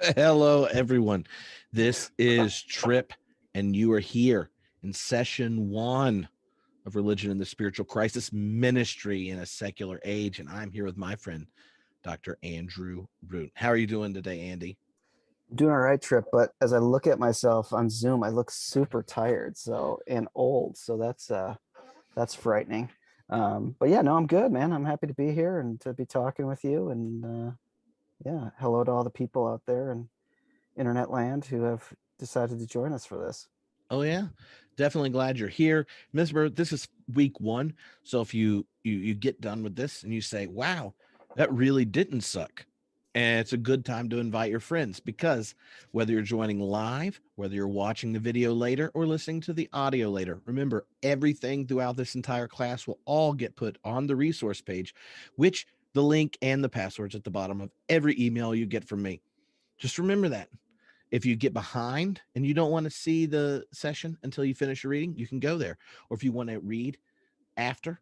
Hello, everyone. This is Trip, and you are here in session one of Religion and the Spiritual Crisis Ministry in a Secular Age. And I'm here with my friend, Dr. Andrew Root. How are you doing today, Andy? Doing all right, Trip, but as I look at myself on Zoom, I look super tired, and old. So that's frightening. But yeah, no, I'm good, man. I'm happy to be here and to be talking with you. And yeah, hello to all the people out there in internet land who have decided to join us for this. Oh, yeah. Definitely glad you're here. Ms. Bird, this is week one. So if you get done with this and you say, wow, that really didn't suck. And it's a good time to invite your friends because whether you're joining live, whether you're watching the video later or listening to the audio later, remember everything throughout this entire class will all get put on the resource page, which the link and the passwords at the bottom of every email you get from me. Just remember that. If you get behind and you don't want to see the session until you finish your reading, you can go there. Or if you want to read after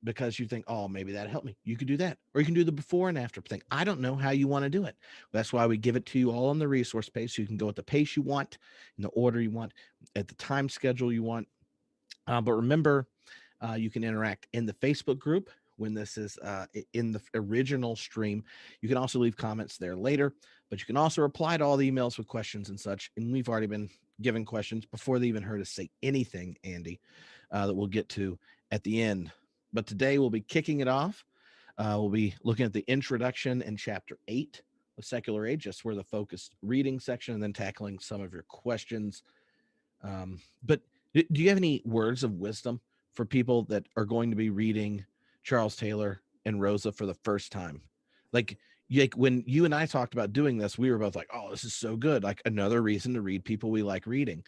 because you think, oh, maybe that helped me, you could do that. Or you can do the before and after thing. I don't know how you want to do it. That's why we give it to you all on the resource page. So you can go at the pace you want, in the order you want, at the time schedule you want. But remember, you can interact in the Facebook group when this is in the original stream. You can also leave comments there later, but you can also reply to all the emails with questions and such. And we've already been given questions before they even heard us say anything, Andy, that we'll get to at the end. But today we'll be kicking it off. We'll be looking at the introduction in chapter 8 of Secular Age, just where the focused reading section, and then tackling some of your questions. But do you have any words of wisdom for people that are going to be reading Charles Taylor and Rosa for the first time? Like when you and I talked about doing this, we were both like, "Oh, this is so good!" Like another reason to read people we like reading.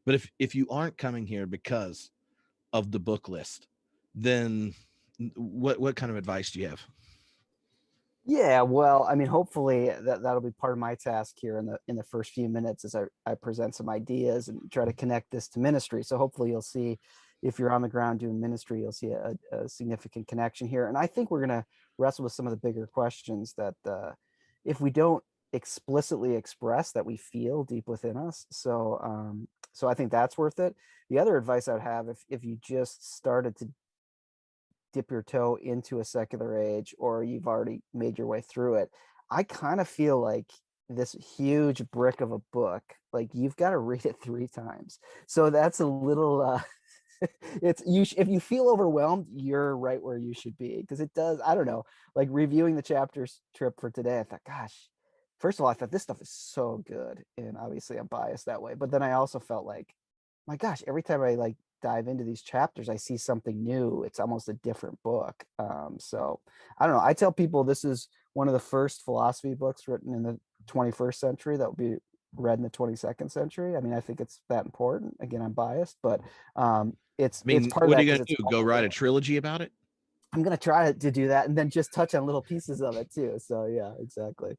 But if you aren't coming here because of the book list, then what kind of advice do you have? Yeah, well, I mean, hopefully that'll be part of my task here in the first few minutes as I present some ideas and try to connect this to ministry. So hopefully you'll see if you're on the ground doing ministry, you'll see a significant connection here. And I think we're going to wrestle with some of the bigger questions that if we don't explicitly express that we feel deep within us. So I think that's worth it. The other advice I'd have if you just started to dip your toe into a secular age or you've already made your way through it, I kind of feel like this huge brick of a book, like you've got to read it 3 times. So that's a little it's if you feel overwhelmed, you're right where you should be, because it does. I don't know, like reviewing the chapters, Trip, for today, I thought, gosh, first of all, I thought this stuff is so good, and obviously I'm biased that way, but then I also felt like, my gosh, every time I like dive into these chapters, I see something new. It's almost a different book. So I don't know. I tell people this is one of the first philosophy books written in the 21st century that will be read in the 22nd century. I mean, I think it's that important. Again, I'm biased, but I it's mean, part of what are that you because going it's to do? Go write a trilogy about it? I'm gonna try to do that and then just touch on little pieces of it too. So yeah, exactly.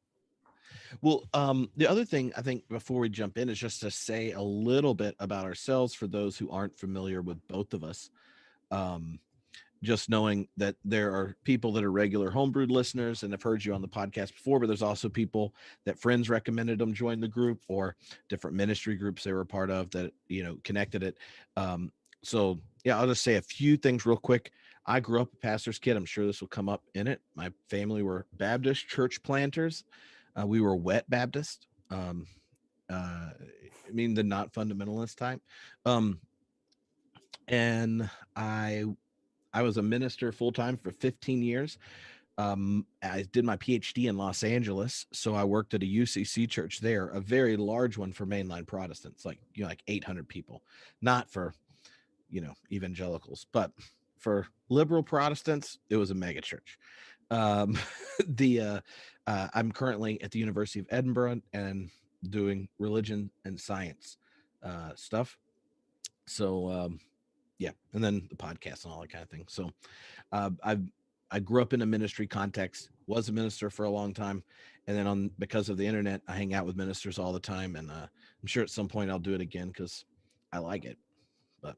Well, the other thing I think before we jump in is just to say a little bit about ourselves for those who aren't familiar with both of us. Um, just knowing that there are people that are regular homebrewed listeners and have heard you on the podcast before, but there's also people that friends recommended them join the group or different ministry groups they were a part of that, connected it. So yeah, I'll just say a few things real quick. I grew up a pastor's kid. I'm sure this will come up in it. My family were Baptist church planters. We were wet Baptist. I mean the not fundamentalist type. Um, and I was a minister full time for 15 years. I did my PhD in Los Angeles, so I worked at a UCC church there, a very large one for mainline Protestants, like 800 people, not for evangelicals, but for liberal Protestants, it was a mega church. Um, the I'm currently at the University of Edinburgh and doing religion and science stuff. So yeah, and then the podcast and all that kind of thing. So I grew up in a ministry context, was a minister for a long time, and then because of the internet, I hang out with ministers all the time, and I'm sure at some point I'll do it again because I like it. But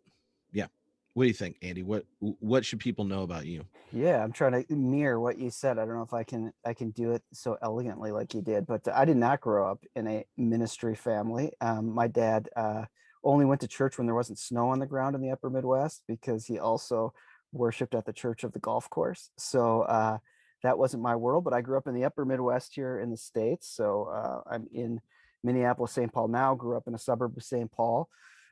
yeah, What do you think, Andy? What should people know about you? Yeah, I'm trying to mirror what you said. I don't know if I can do it so elegantly like you did, but I did not grow up in a ministry family. My dad only went to church when there wasn't snow on the ground in the upper Midwest because he also worshiped at the church of the golf course. So that wasn't my world, but I grew up in the upper Midwest here in the States. So I'm in Minneapolis, St. Paul now, grew up in a suburb of St. Paul.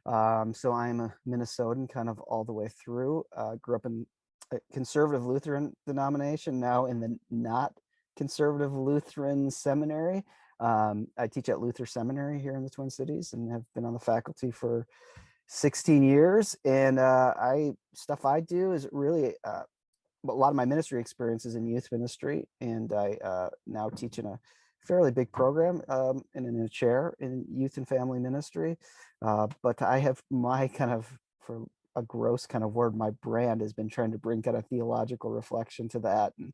So I'm a Minnesotan kind of all the way through. Grew up in a conservative Lutheran denomination, now in the not conservative Lutheran seminary. I teach at Luther Seminary here in the Twin Cities and have been on the faculty for 16 years. And stuff I do is really a lot of my ministry experience is in youth ministry, and I now teach in a fairly big program and in a chair in youth and family ministry. But I have my kind of, for a gross kind of word, my brand has been trying to bring kind of theological reflection to that, and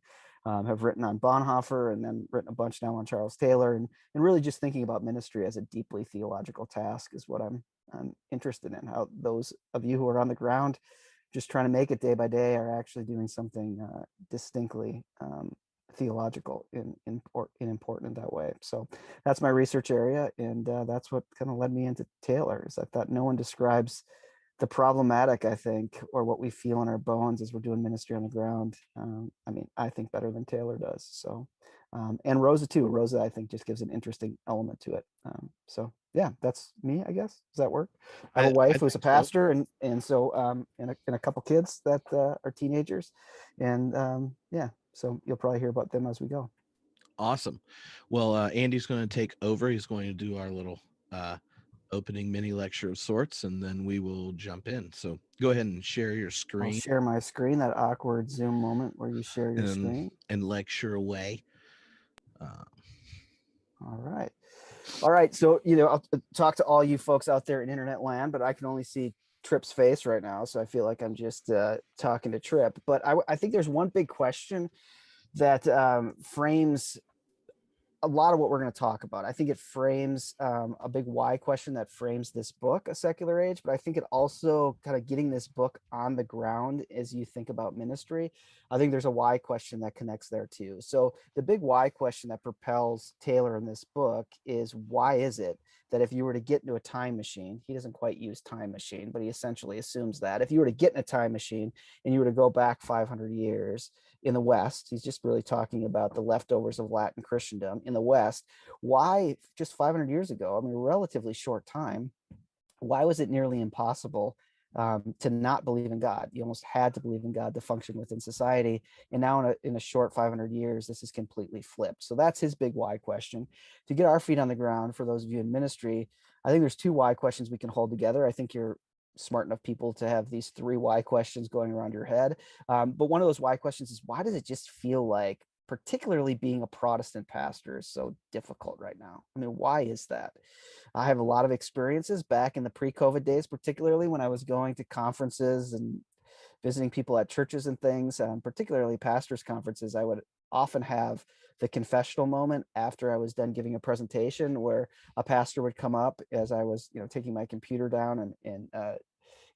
have written on Bonhoeffer and then written a bunch now on Charles Taylor, and really just thinking about ministry as a deeply theological task is what I'm interested in. How those of you who are on the ground just trying to make it day by day are actually doing something distinctly theological in important in that way. So that's my research area, and that's what kind of led me into Taylor. Is I thought no one describes the problematic, I think, or what we feel in our bones as we're doing ministry on the ground. I mean, I think better than Taylor does. So, and Rosa too. Rosa, I think, just gives an interesting element to it. So yeah, that's me, I guess. Does that work? I have a I wife who's a think so. pastor, and so and a couple kids that are teenagers, and yeah. So you'll probably hear about them as we go. Awesome. Well, Andy's going to take over. He's going to do our little opening mini lecture of sorts, and then we will jump in. So go ahead and share your I'll screen share my screen, that awkward Zoom moment where you share your and screen. lecture away. Uh, All right. All right. So, I'll talk to all you folks out there in internet land, but I can only see Trip's face right now. So I feel like I'm just talking to Trip. But I think there's one big question that frames a lot of what we're going to talk about. I think it frames a big why question that frames this book, A Secular Age, but I think it also kind of getting this book on the ground as you think about ministry. I think there's a why question that connects there too. So the big why question that propels Taylor in this book is, why is it that if you were to get into a time machine, he doesn't quite use time machine, but he essentially assumes that if you were to get in a time machine and you were to go back 500 years, in the West, he's just really talking about the leftovers of Latin Christendom in the West. Why just 500 years ago, I mean, a relatively short time, why was it nearly impossible to not believe in God? You almost had to believe in God to function within society. And now in a short 500 years, this is completely flipped. So that's his big why question. To get our feet on the ground, for those of you in ministry, I think there's two why questions we can hold together. I think you're smart enough people to have these three why questions going around your head. But one of those why questions is, why does it just feel like, particularly being a Protestant pastor, is so difficult right now? I mean, why is that? I have a lot of experiences back in the pre-COVID days, particularly when I was going to conferences and visiting people at churches and things, particularly pastors' conferences. I would often have the confessional moment after I was done giving a presentation, where a pastor would come up as I was, taking my computer down and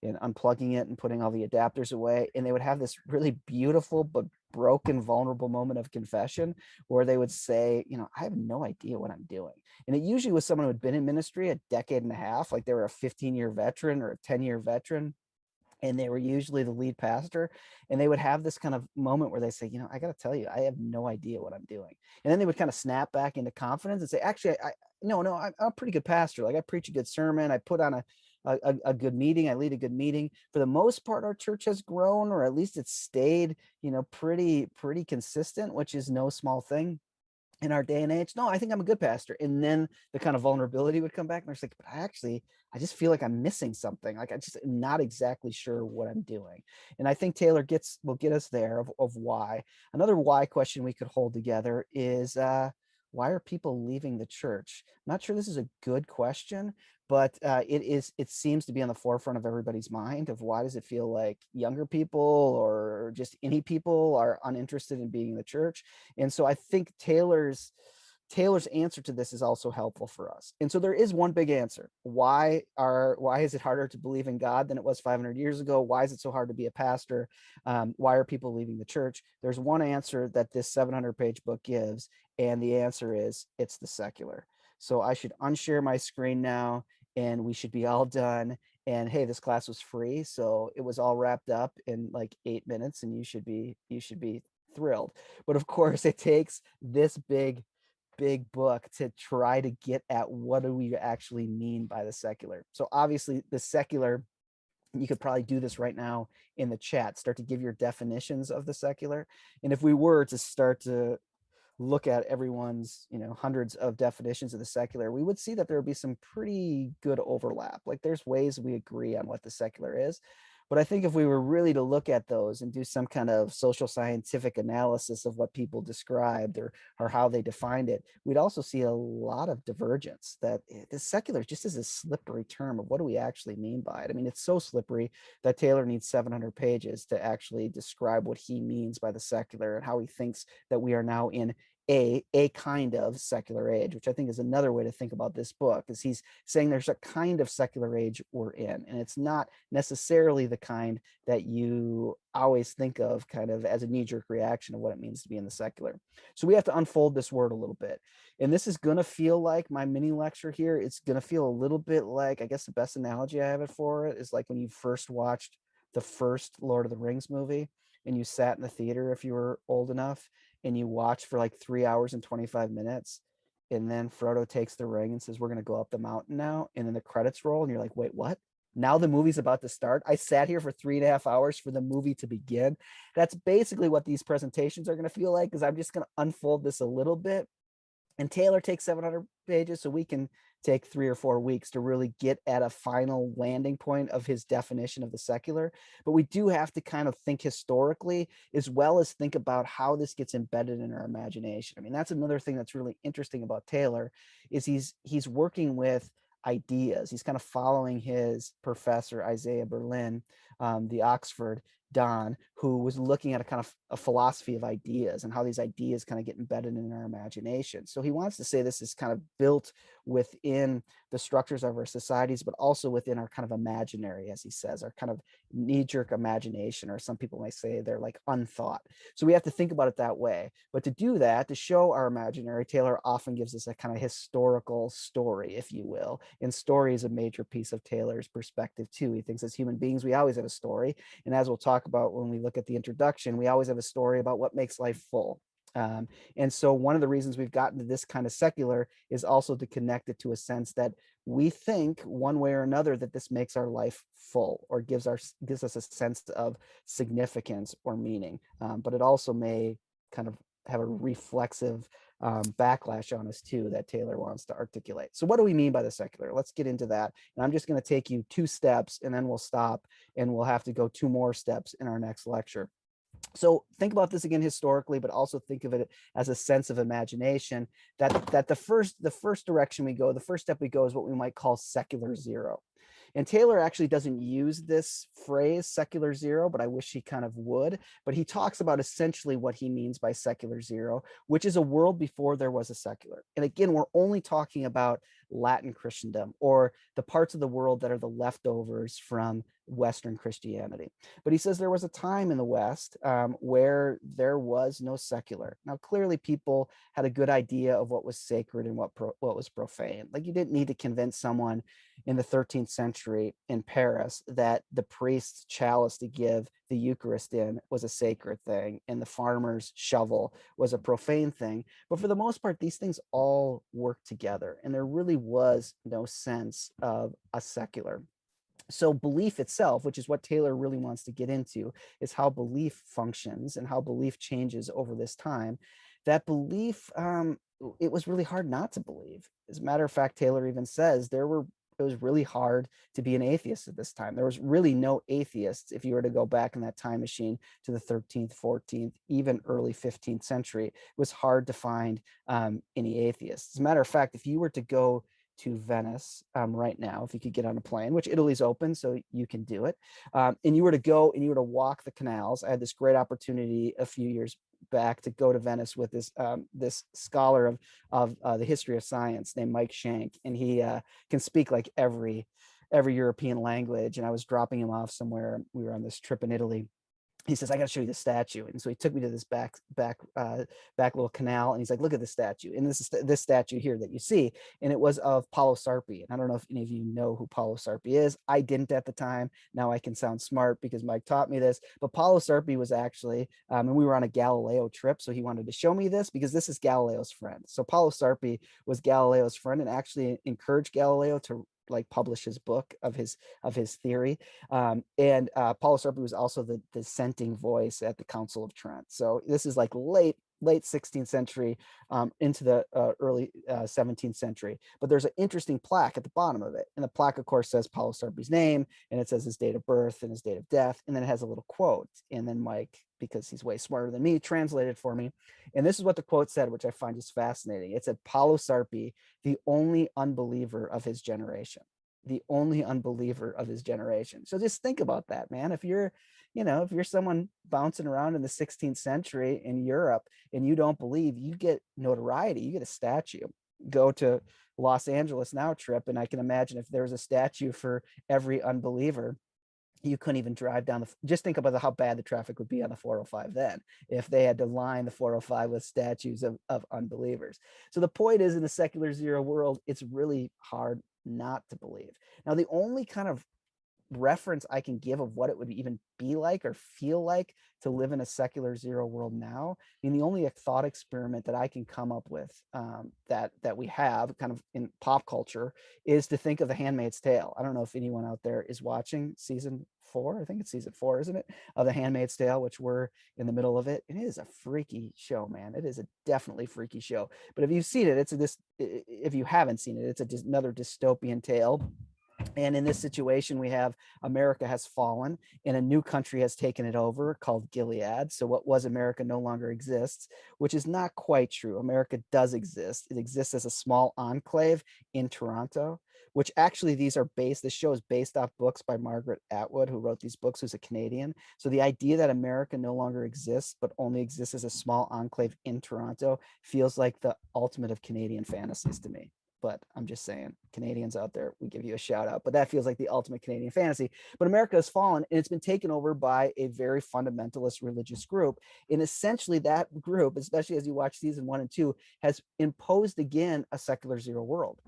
unplugging it and putting all the adapters away. And they would have this really beautiful but broken, vulnerable moment of confession where they would say, I have no idea what I'm doing. And it usually was someone who had been in ministry a decade and a half, like they were a 15-year veteran or a 10-year veteran, and they were usually the lead pastor, and they would have this kind of moment where they say, I got to tell you, I have no idea what I'm doing. And then they would kind of snap back into confidence and say, actually, no, I'm a pretty good pastor. Like, I preach a good sermon. I put on a good meeting. I lead a good meeting. For the most part, our church has grown, or at least it's stayed, pretty consistent, which is no small thing in our day and age. No, I think I'm a good pastor. And then the kind of vulnerability would come back, and they're like, but I just feel like I'm missing something. Like, I just am not exactly sure what I'm doing. And I think Taylor will get us there of why. Another why question we could hold together is, why are people leaving the church? I'm not sure this is a good question, but it seems to be on the forefront of everybody's mind of, why does it feel like younger people or just any people are uninterested in being in the church? And so I think Taylor's Taylor's answer to this is also helpful for us. And so there is one big answer. Why is it harder to believe in God than it was 500 years ago? Why is it so hard to be a pastor? Why are people leaving the church? There's one answer that this 700-page book gives, and the answer is it's the secular. So I should unshare my screen now, and we should be all done. And hey, this class was free, so it was all wrapped up in like 8 minutes, and you should be thrilled. But of course, it takes this big book to try to get at what do we actually mean by the secular. So obviously the secular, you could probably do this right now in the chat, start to give your definitions of the secular. And if we were to start to look at everyone's, hundreds of definitions of the secular, we would see that there would be some pretty good overlap. Like there's ways we agree on what the secular is. But I think if we were really to look at those and do some kind of social scientific analysis of what people described or how they defined it, we'd also see a lot of divergence. That the secular just is a slippery term of what do we actually mean by it. I mean, it's so slippery that Taylor needs 700 pages to actually describe what he means by the secular and how he thinks that we are now in a kind of secular age, which I think is another way to think about this book, is he's saying there's a kind of secular age we're in, and it's not necessarily the kind that you always think of kind of as a knee-jerk reaction of what it means to be in the secular. So we have to unfold this word a little bit. And this is going to feel like my mini lecture here. It's going to feel a little bit like, I guess the best analogy I have it for it is like when you first watched the first Lord of the Rings movie and you sat in the theater, if you were old enough, and you watch for like 3 hours and 25 minutes. And then Frodo takes the ring and says, we're going to go up the mountain now. And then the credits roll and you're like, wait, what? Now the movie's about to start. I sat here for 3.5 hours for the movie to begin. That's basically what these presentations are going to feel like, because I'm just going to unfold this a little bit. And Taylor takes 700 pages, so we can take 3 or 4 weeks to really get at a final landing point of his definition of the secular. But we do have to kind of think historically, as well as think about how this gets embedded in our imagination. I mean, that's another thing that's really interesting about Taylor, is he's working with ideas. He's kind of following his professor, Isaiah Berlin, the Oxford Don, who was looking at a kind of a philosophy of ideas and how these ideas kind of get embedded in our imagination. So he wants to say this is kind of built within the structures of our societies, but also within our kind of imaginary, as he says, our kind of knee-jerk imagination, or some people may say they're like unthought. So we have to think about it that way. But to do that, to show our imaginary, Taylor often gives us a kind of historical story, if you will. And story is a major piece of Taylor's perspective too. He thinks as human beings, we always have a story. And as we'll talk about when we look at the introduction, we always have a story about what makes life full. And so one of the reasons we've gotten to this kind of secular is also to connect it to a sense that we think one way or another that this makes our life full, or gives us a sense of significance or meaning. But it also may kind of have a reflexive backlash on us too, that Taylor wants to articulate. So what do we mean by the secular? Let's get into that. And I'm just going to take you 2 steps and then we'll stop, and we'll have to go 2 more steps in our next lecture. So think about this again historically, but also think of it as a sense of imagination, that the first direction we go, the first step we go, is what we might call secular zero. And Taylor actually doesn't use this phrase, secular zero, but I wish he kind of would. But he talks about essentially what he means by secular zero, which is a world before there was a secular. And again, we're only talking about Latin Christendom, or the parts of the world that are the leftovers from Western Christianity. But he says there was a time in the West where there was no secular. Now, clearly people had a good idea of what was sacred and what was profane. Like, you didn't need to convince someone in the 13th century in Paris that the priest's chalice to give the Eucharist in was a sacred thing and the farmer's shovel was a profane thing. But for the most part, these things all work together, and there really was no sense of a secular. So belief itself, which is what Taylor really wants to get into, is how belief functions and how belief changes over this time. That belief, it was really hard not to believe. As a matter of fact, Taylor even says it was really hard to be an atheist at this time. There was really no atheists if you were to go back in that time machine to the 13th, 14th, even early 15th century. It was hard to find any atheists. As a matter of fact, if you were to go to Venice right now, if you could get on a plane, which Italy's open, so you can do it, and you were to go and you were to walk the canals. I had this great opportunity a few years back to go to Venice with this scholar of the history of science named Mike Shank, and he can speak like every European language. And I was dropping him off somewhere. We were on this trip in Italy. He says, I got to show you the statue. And so he took me to this back little canal, and he's like, look at the statue. And this is this statue here that you see. And it was of Paolo Sarpi. And I don't know if any of you know who Paolo Sarpi is. I didn't at the time. Now I can sound smart because Mike taught me this. But Paolo Sarpi was actually, and we were on a Galileo trip. So he wanted to show me this because this is Galileo's friend. So Paolo Sarpi was Galileo's friend and actually encouraged Galileo to like publish his book of his theory. And Paolo Sarpi was also the dissenting voice at the Council of Trent. So this is like late 16th century into the early 17th century. But there's an interesting plaque at the bottom of it. And the plaque, of course, says Paolo Sarpi's name, and it says his date of birth and his date of death. And then it has a little quote. And then Mike, because he's way smarter than me, translated for me. And this is what the quote said, which I find just fascinating. It said, Paolo Sarpi, the only unbeliever of his generation. The only unbeliever of his generation. So just think about that, man. If you're someone bouncing around in the 16th century in Europe and you don't believe, you get notoriety, you get a statue. Go to Los Angeles Now trip, and I can imagine if there was a statue for every unbeliever, you couldn't even drive down just think about how bad the traffic would be on the 405 then, if they had to line the 405 with statues of unbelievers. So the point is, in the secular zero world, it's really hard not to believe. Now, the only kind of reference I can give of what it would even be like or feel like to live in a secular zero world now, I mean, the only thought experiment that I can come up with that we have kind of in pop culture is to think of The Handmaid's Tale. I don't know if anyone out there is watching season 4. I think it's season 4, isn't it, of The Handmaid's Tale, which we're in the middle of it. And it is a freaky show, man. It is a definitely freaky show. But if you've seen it, if you haven't seen it, it's another dystopian tale. And in this situation, we have America has fallen and a new country has taken it over called Gilead. So what was America no longer exists, which is not quite true. America does exist. It exists as a small enclave in Toronto, which actually this show is based off books by Margaret Atwood, who wrote these books, who's a Canadian. So the idea that America no longer exists, but only exists as a small enclave in Toronto feels like the ultimate of Canadian fantasies to me. But I'm just saying, Canadians out there, we give you a shout out. But that feels like the ultimate Canadian fantasy. But America has fallen, and it's been taken over by a very fundamentalist religious group. And essentially that group, especially as you watch season 1 and 2, has imposed again a secular zero world.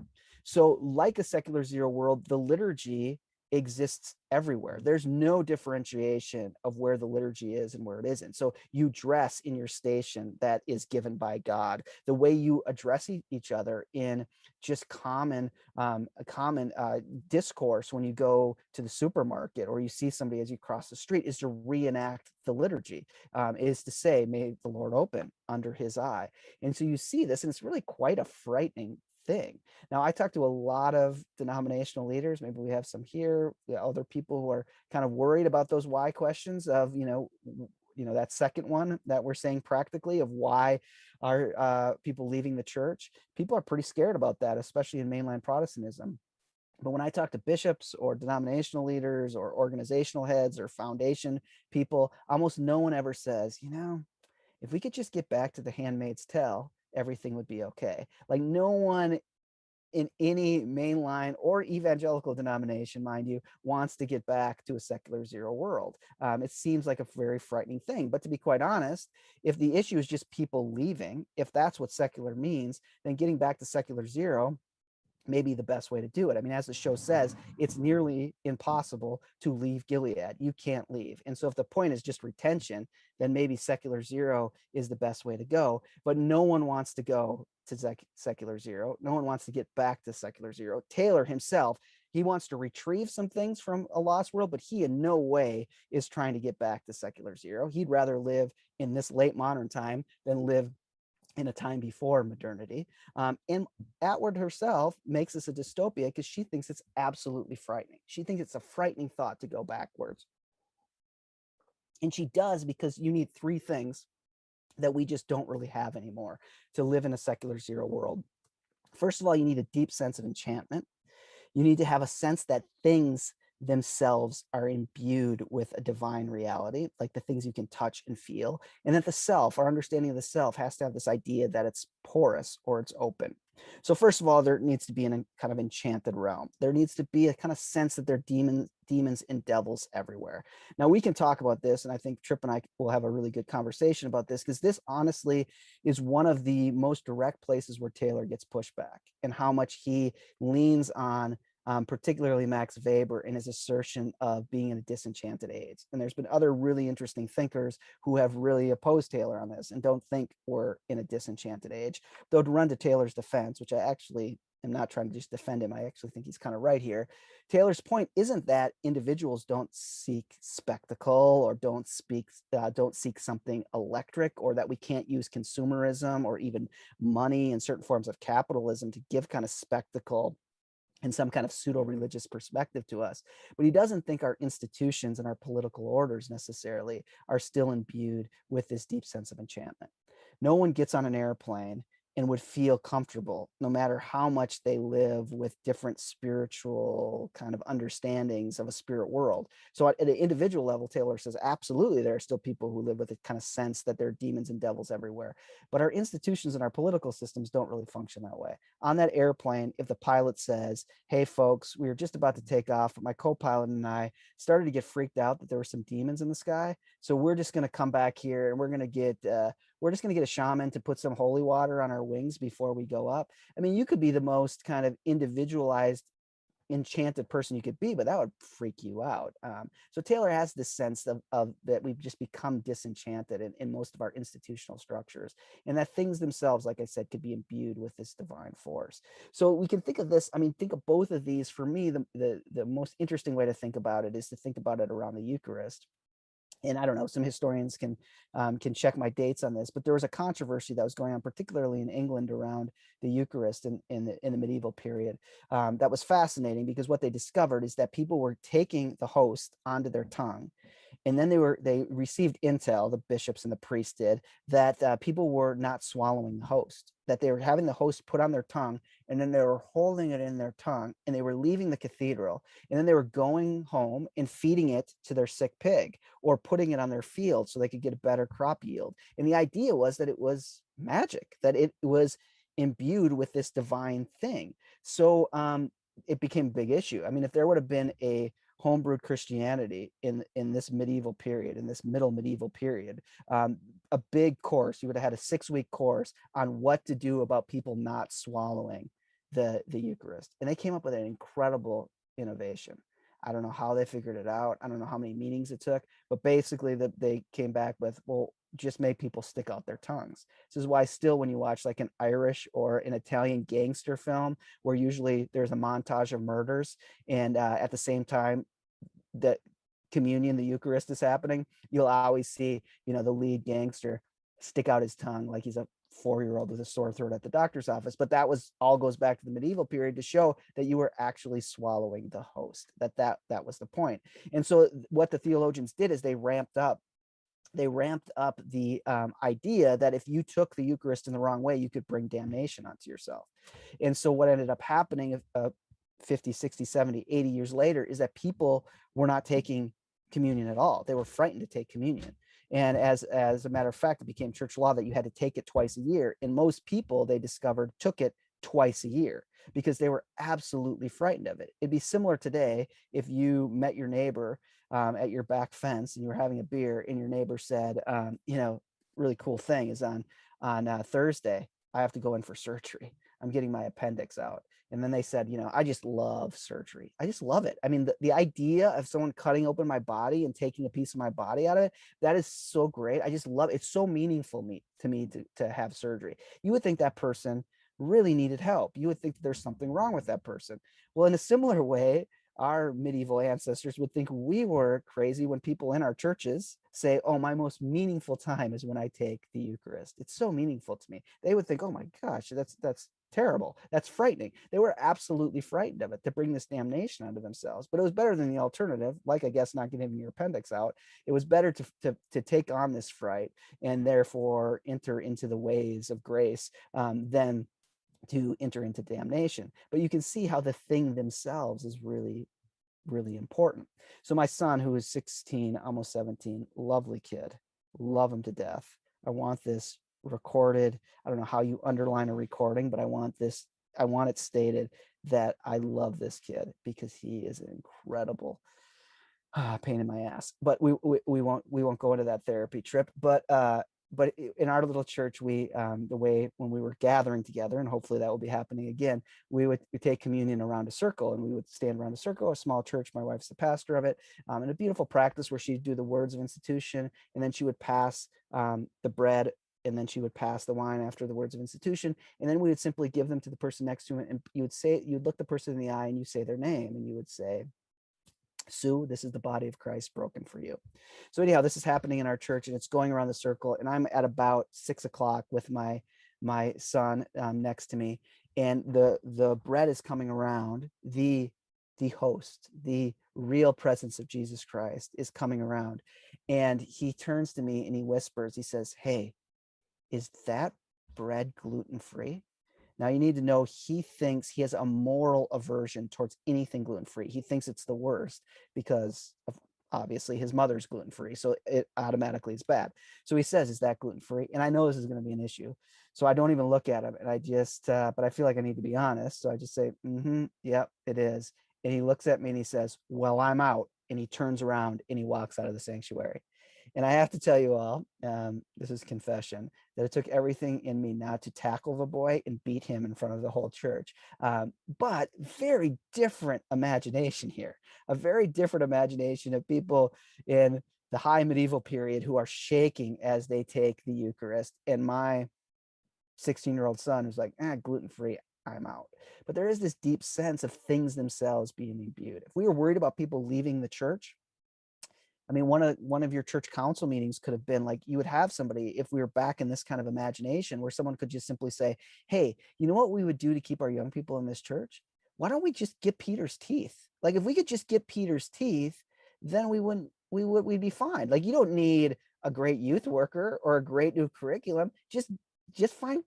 So like a secular zero world, the liturgy exists everywhere. There's no differentiation of where the liturgy is and where it isn't. So you dress in your station that is given by God. The way you address each other in just common discourse when you go to the supermarket or you see somebody as you cross the street is to reenact the liturgy, is to say, may the Lord open under his eye. And so you see this, and it's really quite a frightening thing. Now, I talked to a lot of denominational leaders. Maybe we have some here, other people who are kind of worried about those why questions of, that second one that we're saying practically of why are people leaving the church. People are pretty scared about that, especially in mainline Protestantism. But when I talk to bishops or denominational leaders or organizational heads or foundation people, almost no one ever says, if we could just get back to The Handmaid's Tale, everything would be okay. Like, no one in any mainline or evangelical denomination, mind you, wants to get back to a secular zero world. It seems like a very frightening thing. But to be quite honest, if the issue is just people leaving, if that's what secular means, then getting back to secular zero may be the best way to do it. I mean, as the show says, it's nearly impossible to leave Gilead. You can't leave. And so if the point is just retention, then maybe secular zero is the best way to go. But no one wants to go to secular zero. No one wants to get back to secular zero. Taylor himself, he wants to retrieve some things from a lost world, but he in no way is trying to get back to secular zero. He'd rather live in this late modern time than live in a time before modernity. And Atwood herself makes this a dystopia because she thinks it's absolutely frightening. She thinks it's a frightening thought to go backwards. And she does, because you need 3 things that we just don't really have anymore to live in a secular zero world. First of all, you need a deep sense of enchantment. You need to have a sense that things themselves are imbued with a divine reality, like the things you can touch and feel, and that the self, our understanding of the self, has to have this idea that it's porous or it's open. So first of all, there needs to be an kind of enchanted realm. There needs to be a kind of sense that there are demons and devils everywhere. Now we can talk about this, and I think Trip and I will have a really good conversation about this, because this honestly is one of the most direct places where Taylor gets pushback, and how much he leans on particularly Max Weber in his assertion of being in a disenchanted age. And there's been other really interesting thinkers who have really opposed Taylor on this and don't think we're in a disenchanted age. Though to run to Taylor's defense, which I actually am not trying to just defend him, I actually think he's kind of right here. Taylor's point isn't that individuals don't seek spectacle or don't seek something electric, or that we can't use consumerism or even money and certain forms of capitalism to give kind of spectacle and some kind of pseudo-religious perspective to us. But he doesn't think our institutions and our political orders necessarily are still imbued with this deep sense of enchantment. No one gets on an airplane and would feel comfortable, no matter how much they live with different spiritual kind of understandings of a spirit world. So at an individual level, Taylor says, absolutely, there are still people who live with a kind of sense that there are demons and devils everywhere. But our institutions and our political systems don't really function that way. On that airplane, if the pilot says, hey folks, we were just about to take off, but my co-pilot and I started to get freaked out that there were some demons in the sky, so we're just going to come back here and we're just going to get a shaman to put some holy water on our wings before we go up. I mean, you could be the most kind of individualized, enchanted person you could be, but that would freak you out. So Taylor has this sense of that we've just become disenchanted in most of our institutional structures, and that things themselves, like I said, could be imbued with this divine force. So we can think of this, I mean, think of both of these. For me, the most interesting way to think about it is to think about it around the Eucharist. And I don't know, some historians can check my dates on this, but there was a controversy that was going on, particularly in England, around the Eucharist in the medieval period. That was fascinating, because what they discovered is that people were taking the host onto their tongue, and then they received intel, the bishops and the priests did, that people were not swallowing the host, that they were having the host put on their tongue, and then they were holding it in their tongue, and they were leaving the cathedral, and then they were going home and feeding it to their sick pig, or putting it on their field so they could get a better crop yield. And the idea was that it was magic, that it was imbued with this divine thing. So it became a big issue. I mean, if there would have been a homebrewed Christianity in this medieval period, in this middle medieval period, a big course, you would have had a 6-week course on what to do about people not swallowing the Eucharist. And they came up with an incredible innovation. I don't know how they figured it out. I don't know how many meetings it took, but basically they came back with, well, just make people stick out their tongues. This is why still when you watch like an Irish or an Italian gangster film, where usually there's a montage of murders, and at the same time that communion, the Eucharist, is happening, you'll always see, the lead gangster stick out his tongue like he's a 4-year-old with a sore throat at the doctor's office. But that was all goes back to the medieval period to show that you were actually swallowing the host, that was the point. And so what the theologians did is they ramped up the idea that if you took the Eucharist in the wrong way, you could bring damnation onto yourself. And so what ended up happening 50, 60, 70, 80 years later is that people were not taking communion at all. They were frightened to take communion. And as a matter of fact, it became church law that you had to take it twice a year. And most people, they discovered, took it twice a year because they were absolutely frightened of it. It'd be similar today if you met your neighbor at your back fence and you were having a beer, and your neighbor said, really cool thing is on Thursday, I have to go in for surgery. I'm getting my appendix out. And then they said, I just love surgery. I just love it. I mean, the idea of someone cutting open my body and taking a piece of my body out of it, that is so great. I just love it. It's so meaningful to me to have surgery. You would think that person really needed help. You would think that there's something wrong with that person. Well, in a similar way, our medieval ancestors would think we were crazy when people in our churches say, oh, my most meaningful time is when I take the Eucharist. It's so meaningful to me. They would think, oh my gosh, that's terrible. That's frightening. They were absolutely frightened of it, to bring this damnation onto themselves. But it was better than the alternative, like I guess not getting your appendix out. It was better to take on this fright and therefore enter into the ways of grace than to enter into damnation. But you can see how the thing themselves is really really important. So my son, who is 16, almost 17, lovely kid, love him to death. I want this recorded. I don't know how you underline a recording, but I want it stated that I love this kid because he is an incredible pain in my ass. But we won't go into that therapy trip. But in our little church, we the way when we were gathering together, and hopefully that will be happening again, we take communion around a circle, and we would stand around a circle. A small church, my wife's the pastor of it, and a beautiful practice where she'd do the words of institution, and then she would pass the bread, and then she would pass the wine after the words of institution, and then we would simply give them to the person next to it, and you'd look the person in the eye and you say their name, and you would say, Sue, this is the body of Christ broken for you. So anyhow, this is happening in our church, and it's going around the circle, and I'm at about 6 o'clock with my son next to me, and the bread is coming around. The host, the real presence of Jesus Christ is coming around, and he turns to me and he whispers, he says, "Hey, is that bread gluten-free?" Now, you need to know he thinks he has a moral aversion towards anything gluten-free. He thinks it's the worst because of obviously his mother's gluten-free. So it automatically is bad. So he says, "Is that gluten-free?" And I know this is going to be an issue. So I don't even look at him. And I just, but I feel like I need to be honest. So I just say, yep, it is. And he looks at me and he says, "Well, I'm out." And he turns around and he walks out of the sanctuary. And I have to tell you all, this is confession, that it took everything in me not to tackle the boy and beat him in front of the whole church. But very different imagination here, a very different imagination of people in the high medieval period who are shaking as they take the Eucharist. And my 16-year-old son who's like, gluten-free, I'm out. But there is this deep sense of things themselves being imbued. If we were worried about people leaving the church, I mean, one of your church council meetings could have been like, you would have somebody, if we were back in this kind of imagination, where someone could just simply say, "Hey, you know what we would do to keep our young people in this church? Why don't we just get Peter's teeth? Like, if we could just get Peter's teeth, then we'd be fine. Like, you don't need a great youth worker or a great new curriculum. Just find,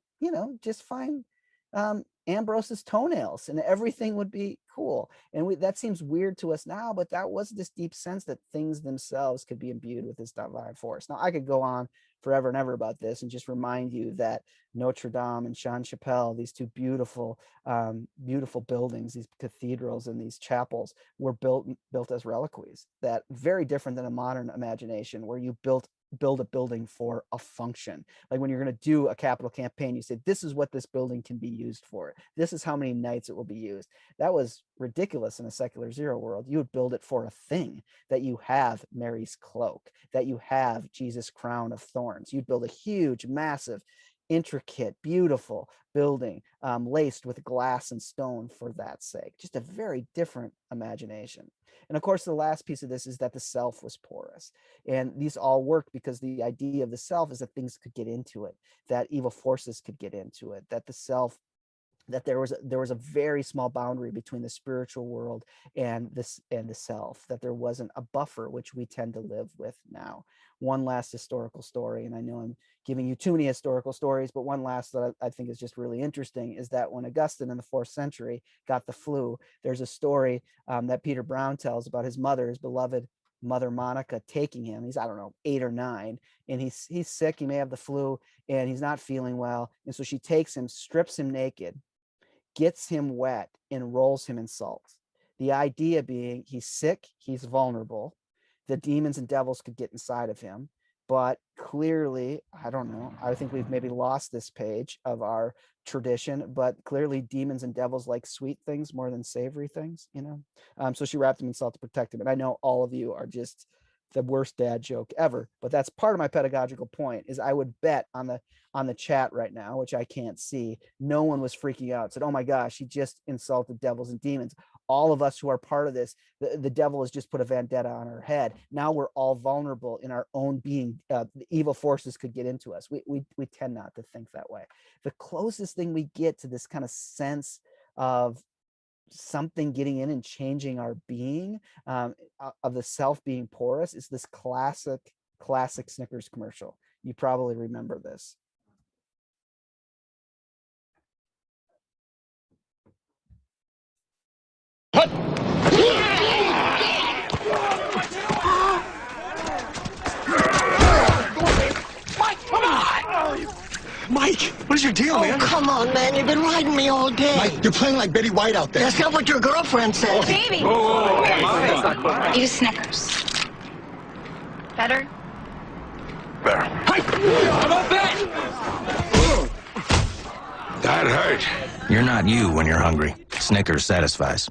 Ambrose's toenails and everything would be cool." And that seems weird to us now, but that was this deep sense that things themselves could be imbued with this divine force. Now, I could go on forever and ever about this and just remind you that Notre Dame and Jean Chapelle, these two beautiful buildings, these cathedrals and these chapels, were built as reliquaries. That very different than a modern imagination where you build a building for a function. Like when you're going to do a capital campaign, you say, "This is what this building can be used for. This is how many nights it will be used." That was ridiculous in a secular zero world. You would build it for a thing, that you have Mary's cloak, that you have Jesus' crown of thorns. You'd build a huge, massive, intricate, beautiful building laced with glass and stone for that sake. Just a very different imagination. And of course, the last piece of this is that the self was porous. And these all work because the idea of the self is that things could get into it, that evil forces could get into it, that the self, that there was a very small boundary between the spiritual world and the self, that there wasn't a buffer, which we tend to live with now. One last historical story, and I know I'm giving you too many historical stories, but one last that I think is just really interesting is that when Augustine in the 4th century got the flu, there's a story that Peter Brown tells about his beloved Mother Monica taking him. He's, I don't know, 8 or 9, and he's sick. He may have the flu, and he's not feeling well. And so she takes him, strips him naked, gets him wet, and rolls him in salt. The idea being he's sick, he's vulnerable. The demons and devils could get inside of him. But clearly, I don't know, I think we've maybe lost this page of our tradition, but clearly demons and devils like sweet things more than savory things, So she wrapped him in salt to protect him. And I know all of you are just the worst dad joke ever, but that's part of my pedagogical point. Is I would bet on the chat right now, which I can't see, no one was freaking out, said, "Oh my gosh, he just insulted devils and demons." All of us who are part of this, the devil has just put a vendetta on our head. Now we're all vulnerable in our own being. The evil forces could get into us. We tend not to think that way. The closest thing we get to this kind of sense of something getting in and changing our being, of the self being porous, is this classic Snickers commercial. You probably remember this. Mike, what is your deal, man? Oh, come on, man. You've been riding me all day. Mike, you're playing like Betty White out there. That's not what your girlfriend said. Baby! Use Snickers. Better? Better. How about that? That hurt. You're not you when you're hungry. Snickers satisfies.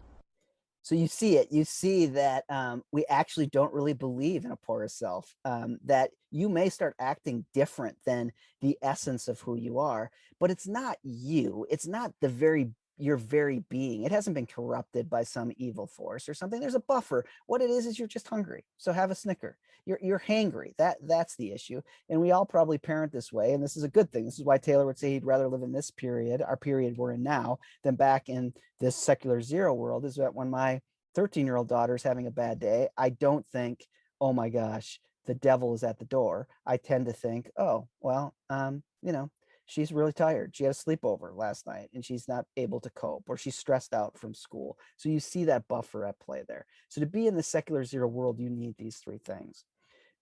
So you see it. You see that we actually don't really believe in a porous self, that you may start acting different than the essence of who you are, but it's not you. It's not your very being. It hasn't been corrupted by some evil force or something. There's a buffer. What it is you're just hungry. So have a Snicker. You're hangry. That's the issue. And we all probably parent this way. And this is a good thing. This is why Taylor would say he'd rather live in this period, our period we're in now, than back in this secular zero world. Is that when my 13-year-old daughter is having a bad day, I don't think, oh my gosh, the devil is at the door. I tend to think, oh, well, she's really tired. She had a sleepover last night and she's not able to cope, or she's stressed out from school. So you see that buffer at play there. So to be in the secular zero world, you need these three things.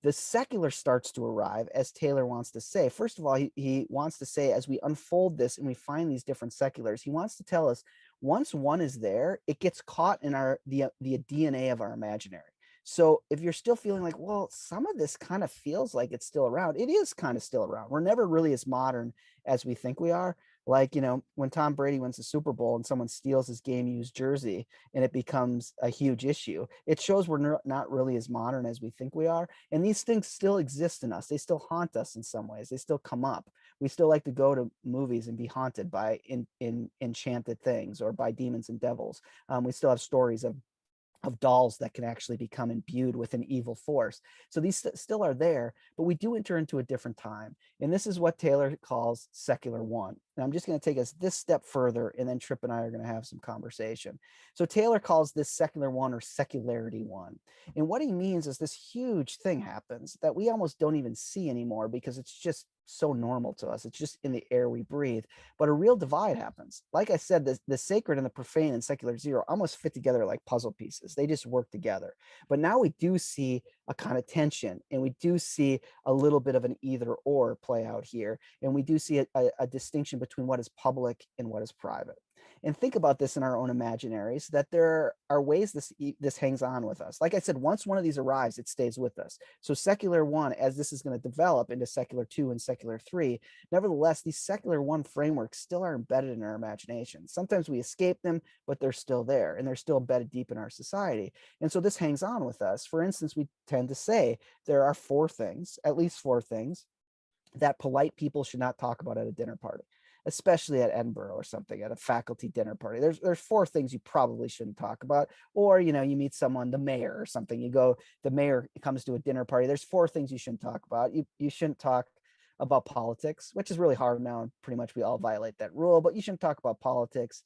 The secular starts to arrive, as Taylor wants to say. First of all, he wants to say, as we unfold this and we find these different seculars, he wants to tell us, once one is there, it gets caught in the DNA of our imaginary. So if you're still feeling like, well, some of this kind of feels like it's still around, it is kind of still around. We're never really as modern as we think we are. Like, when Tom Brady wins the Super Bowl and someone steals his game used jersey and it becomes a huge issue, it shows we're not really as modern as we think we are. And these things still exist in us. They still haunt us in some ways. They still come up. We still like to go to movies and be haunted by enchanted things or by demons and devils. We still have stories of dolls that can actually become imbued with an evil force. So these still are there, but we do enter into a different time. And this is what Taylor calls secular one. And I'm just going to take us this step further, and then Tripp and I are going to have some conversation. So Taylor calls this secular one, or secularity one. And what he means is this huge thing happens that we almost don't even see anymore because it's just so normal to us. It's just in the air we breathe. But a real divide happens. Like I said, the sacred and the profane in secular zero almost fit together like puzzle pieces. They just work together. But now we do see a kind of tension, and we do see a little bit of an either or play out here. And we do see a distinction between what is public and what is private. And think about this in our own imaginaries, that there are ways this hangs on with us. Like I said, once one of these arrives, it stays with us. So secular one, as this is going to develop into secular two and secular three, nevertheless, these secular one frameworks still are embedded in our imagination. Sometimes we escape them, but they're still there, and they're still embedded deep in our society. And so this hangs on with us. For instance, we tend to say there are at least four things, that polite people should not talk about at a dinner party, especially at Edinburgh or something, at a faculty dinner party. There's four things you probably shouldn't talk about. Or, you meet someone, the mayor or something, the mayor comes to a dinner party. There's four things you shouldn't talk about. You shouldn't talk about politics, which is really hard now, and pretty much we all violate that rule, but you shouldn't talk about politics.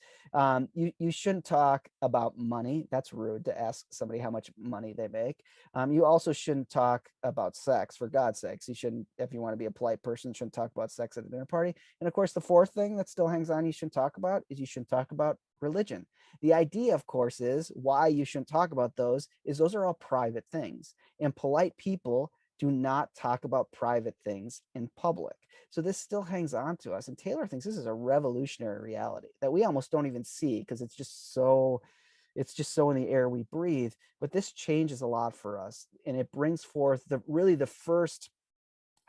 You shouldn't talk about money. That's rude to ask somebody how much money they make. You also shouldn't talk about sex, for God's sakes. You shouldn't, if you want to be a polite person, shouldn't talk about sex at a dinner party. And of course, the fourth thing that still hangs on you shouldn't talk about is you shouldn't talk about religion. The idea, of course, is why you shouldn't talk about those are all private things. And polite people do not talk about private things in public. So this still hangs on to us. And Taylor thinks this is a revolutionary reality that we almost don't even see because it's just so in the air we breathe. But this changes a lot for us. And it brings forth the first,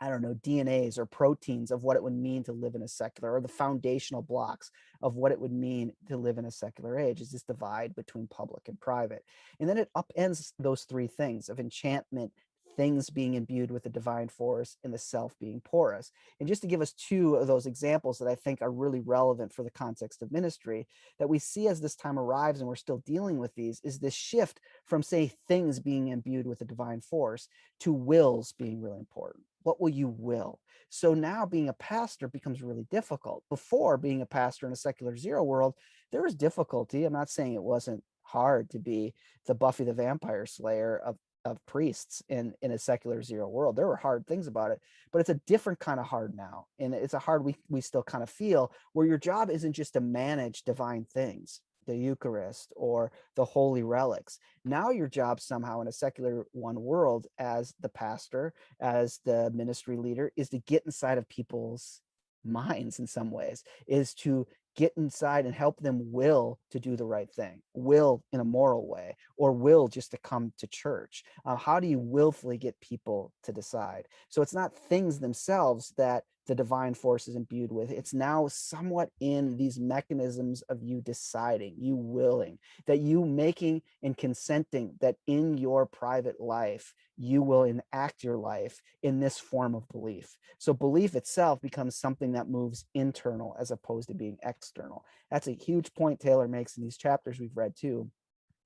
DNAs or proteins of what it would mean to live in a secular, or the foundational blocks of what it would mean to live in a secular age, is this divide between public and private. And then it upends those three things of enchantment, things being imbued with the divine force, and the self being porous. And just to give us two of those examples that I think are really relevant for the context of ministry, that we see as this time arrives and we're still dealing with these, is this shift from, say, things being imbued with the divine force to wills being really important. What will you will? So now being a pastor becomes really difficult. Before, being a pastor in a secular zero world, there was difficulty. I'm not saying it wasn't hard to be the Buffy the Vampire Slayer of priests in a secular zero world. There were hard things about it, but it's a different kind of hard now. And it's a hard we still kind of feel, where your job isn't just to manage divine things, the Eucharist or the holy relics. Now your job somehow in a secular one world, as the pastor, as the ministry leader, is to get inside of people's minds in some ways, is to get inside and help them will to do the right thing, will in a moral way, or will just to come to church. How do you willfully get people to decide? So it's not things themselves that the divine force is imbued with. It's now somewhat in these mechanisms of you deciding, you willing, that you making and consenting that in your private life, you will enact your life in this form of belief. So belief itself becomes something that moves internal as opposed to being external. That's a huge point Taylor makes in these chapters we've read too,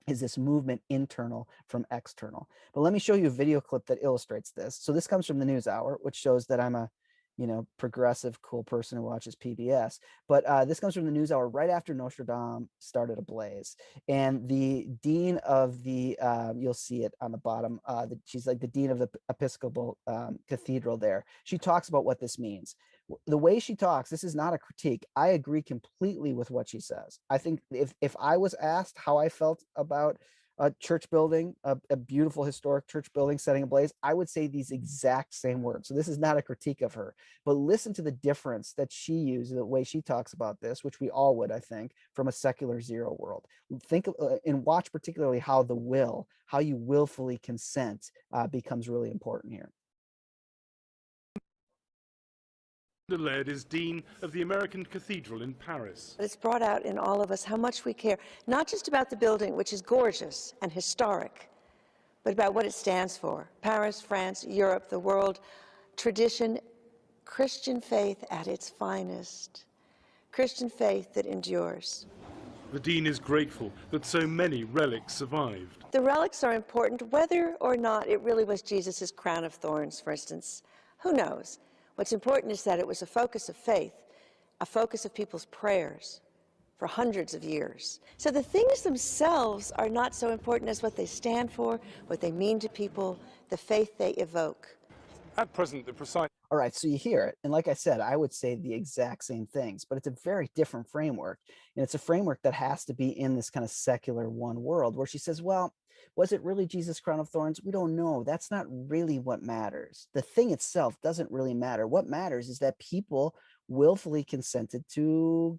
is this movement internal from external. But let me show you a video clip that illustrates this. So this comes from the NewsHour, which shows that I'm a progressive, cool person who watches PBS. But this comes from the NewsHour right after Notre Dame started ablaze. And the dean of the, you'll see it on the bottom, she's like the dean of the Episcopal Cathedral there. She talks about what this means. The way she talks, this is not a critique. I agree completely with what she says. I think if I was asked how I felt about a church building, a beautiful historic church building setting ablaze, I would say these exact same words. So this is not a critique of her, but listen to the difference that she uses, the way she talks about this, which we all would, I think, from a secular zero world. Think of, and watch particularly how the will, how you willfully consent becomes really important here. Laird is Dean of the American Cathedral in Paris. It's brought out in all of us how much we care, not just about the building, which is gorgeous and historic, but about what it stands for. Paris, France, Europe, the world, tradition, Christian faith at its finest, Christian faith that endures. The Dean is grateful that so many relics survived. The relics are important, whether or not it really was Jesus's crown of thorns, for instance. Who knows? What's important is that it was a focus of faith, a focus of people's prayers for hundreds of years. So the things themselves are not so important as what they stand for, what they mean to people, the faith they evoke. At present, the precise... All right, so you hear it. And like I said, I would say the exact same things, but it's a very different framework. And it's a framework that has to be in this kind of secular one world where she says, well, was it really Jesus' crown of thorns? We don't know. That's not really what matters. The thing itself doesn't really matter. What matters is that people willfully consented to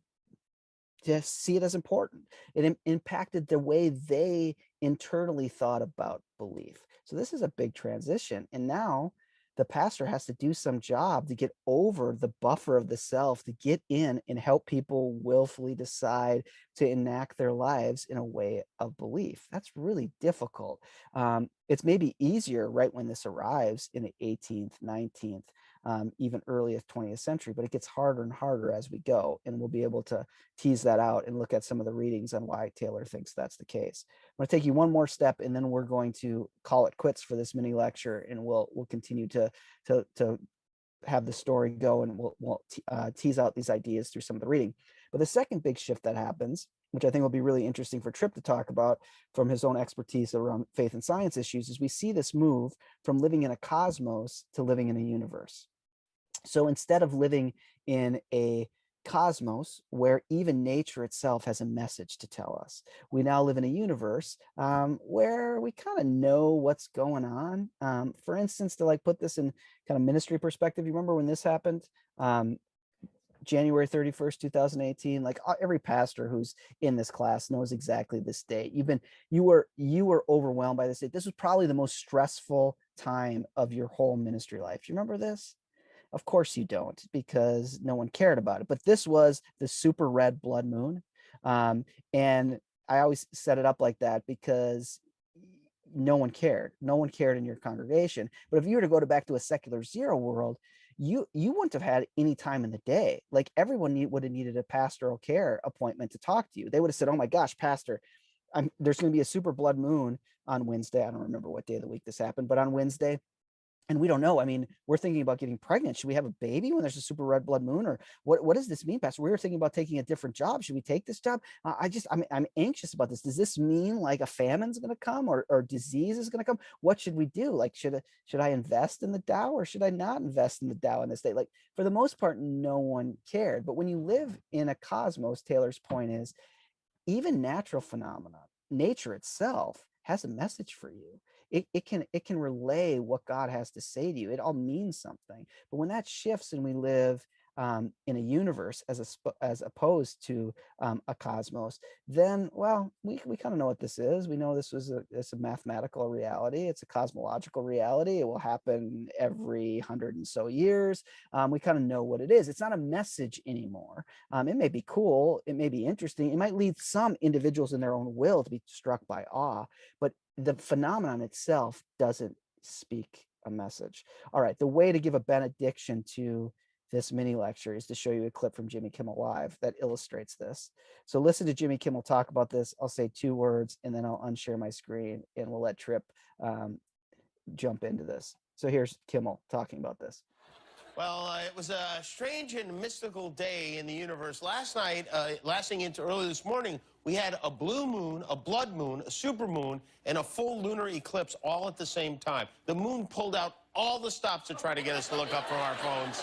just see it as important. It impacted the way they internally thought about belief. So this is a big transition. And now the pastor has to do some job to get over the buffer of the self, to get in and help people willfully decide to enact their lives in a way of belief. That's really difficult. It's maybe easier right when this arrives in the 18th, 19th, even earliest 20th century, but it gets harder and harder as we go. And we'll be able to tease that out and look at some of the readings on why Taylor thinks that's the case. I'm going to take you one more step, and then we're going to call it quits for this mini lecture, and we'll continue to have the story go, and we'll tease out these ideas through some of the reading. But the second big shift that happens, which I think will be really interesting for Tripp to talk about from his own expertise around faith and science issues, is we see this move from living in a cosmos to living in a universe. So instead of living in a cosmos where even nature itself has a message to tell us, we now live in a universe where we kind of know what's going on. For instance, to like put this in kind of ministry perspective, you remember when this happened? January 31st, 2018, like every pastor who's in this class knows exactly this date. You were overwhelmed by this date. This was probably the most stressful time of your whole ministry life. You remember this? Of course you don't, because no one cared about it. But this was the super red blood moon. And I always set it up like that because no one cared. No one cared in your congregation. But if you were to go back to a secular zero world, you wouldn't have had any time in the day. Like everyone would have needed a pastoral care appointment to talk to you. They would have said, oh my gosh, pastor, there's going to be a super blood moon on Wednesday. I don't remember what day of the week this happened, but on Wednesday. And we don't know. I mean, we're thinking about getting pregnant. Should we have a baby when there's a super red blood moon? Or what does this mean, Pastor? We were thinking about taking a different job. Should we take this job? I'm anxious about this. Does this mean like a famine's going to come or disease is going to come? What should we do? Like, should I invest in the Dow or should I not invest in the Dow in this day? Like, for the most part, no one cared. But when you live in a cosmos, Taylor's point is, even natural phenomena, nature itself has a message for you. It can relay what God has to say to you. It all means something. But when that shifts and we live in a universe as opposed to a cosmos, then, well, we kind of know what this is. We know it's a mathematical reality. It's a cosmological reality. It will happen every 100 and so years. We kind of know what it is. It's not a message anymore. It may be cool. It may be interesting. It might lead some individuals in their own will to be struck by awe, but the phenomenon itself doesn't speak a message. All right, the way to give a benediction to this mini lecture is to show you a clip from Jimmy Kimmel Live that illustrates this. So listen to Jimmy Kimmel talk about this. I'll say 2 words and then I'll unshare my screen and we'll let Trip jump into this. So here's Kimmel talking about this. Well, it was a strange and mystical day in the universe. Last night, lasting into early this morning, we had a blue moon, a blood moon, a supermoon, and a full lunar eclipse all at the same time. The moon pulled out all the stops to try to get us to look up from our phones.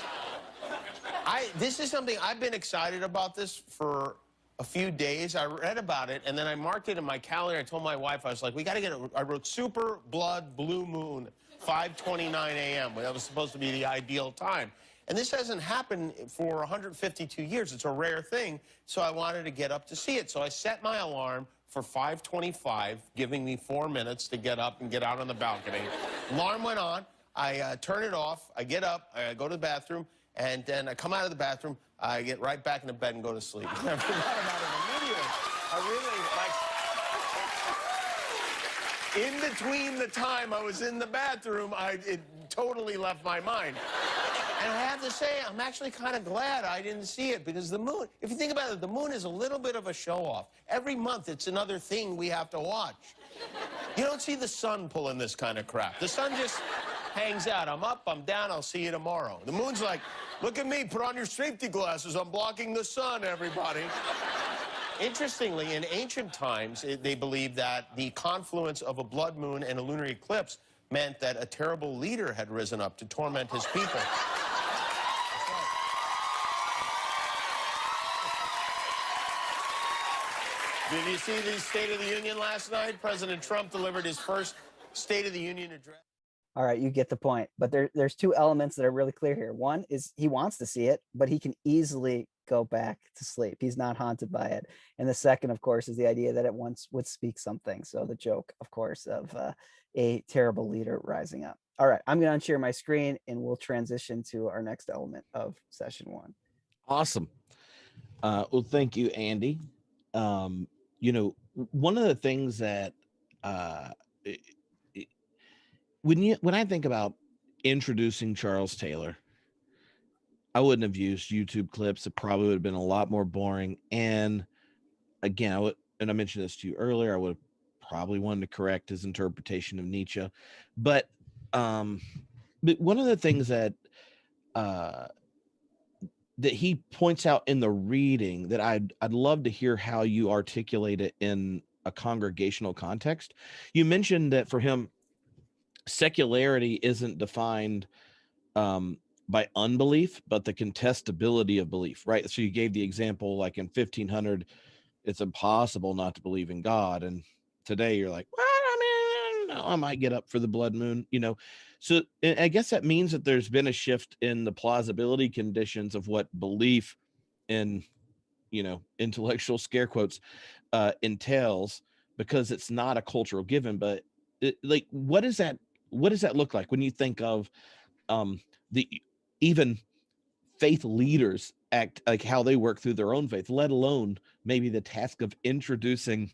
This is something I've been excited about this for a few days. I read about it, and then I marked it in my calendar. I told my wife, I was like, we got to get it. I wrote super blood blue moon, 5:29 a.m. That was supposed to be the ideal time. And this hasn't happened for 152 years. It's a rare thing, so I wanted to get up to see it. So I set my alarm for 5:25, giving me 4 minutes to get up and get out on the balcony. Alarm went on. I turn it off. I get up. I go to the bathroom. And then I come out of the bathroom, I get right back into bed and go to sleep. I forgot about it immediately. I really, like, in between the time I was in the bathroom, it totally left my mind. And I have to say, I'm actually kind of glad I didn't see it, because the moon, if you think about it, the moon is a little bit of a show-off. Every month, it's another thing we have to watch. You don't see the sun pulling this kind of crap. The sun just hangs out. I'm up, I'm down, I'll see you tomorrow. The moon's like, look at me, put on your safety glasses. I'm blocking the sun, everybody. Interestingly, in ancient times, they believed that the confluence of a blood moon and a lunar eclipse meant that a terrible leader had risen up to torment his people. Did you see the State of the Union last night? President Trump delivered his first State of the Union address. All right, you get the point. But there's 2 elements that are really clear here. One is he wants to see it, but he can easily go back to sleep. He's not haunted by it. And the second, of course, is the idea that it once would speak something. So the joke, of course, of a terrible leader rising up. All right, I'm going to unshare my screen and we'll transition to our next element of session 1. Awesome. Well, thank you, Andy. You know, one of the things that when I think about introducing Charles Taylor, I wouldn't have used YouTube clips. It probably would have been a lot more boring. And again, I mentioned this to you earlier, I would have probably wanted to correct his interpretation of Nietzsche. But one of the things that he points out in the reading that I'd love to hear how you articulate it in a congregational context. You mentioned that for him, secularity isn't defined by unbelief, but the contestability of belief, right? So you gave the example, like in 1500, it's impossible not to believe in God. And today you're like, well, I mean, I might get up for the blood moon, you know? So I guess that means that there's been a shift in the plausibility conditions of what belief in, you know, intellectual scare quotes entails, because it's not a cultural given. But like, what does that look like when you think of even faith leaders act, like how they work through their own faith, let alone maybe the task of introducing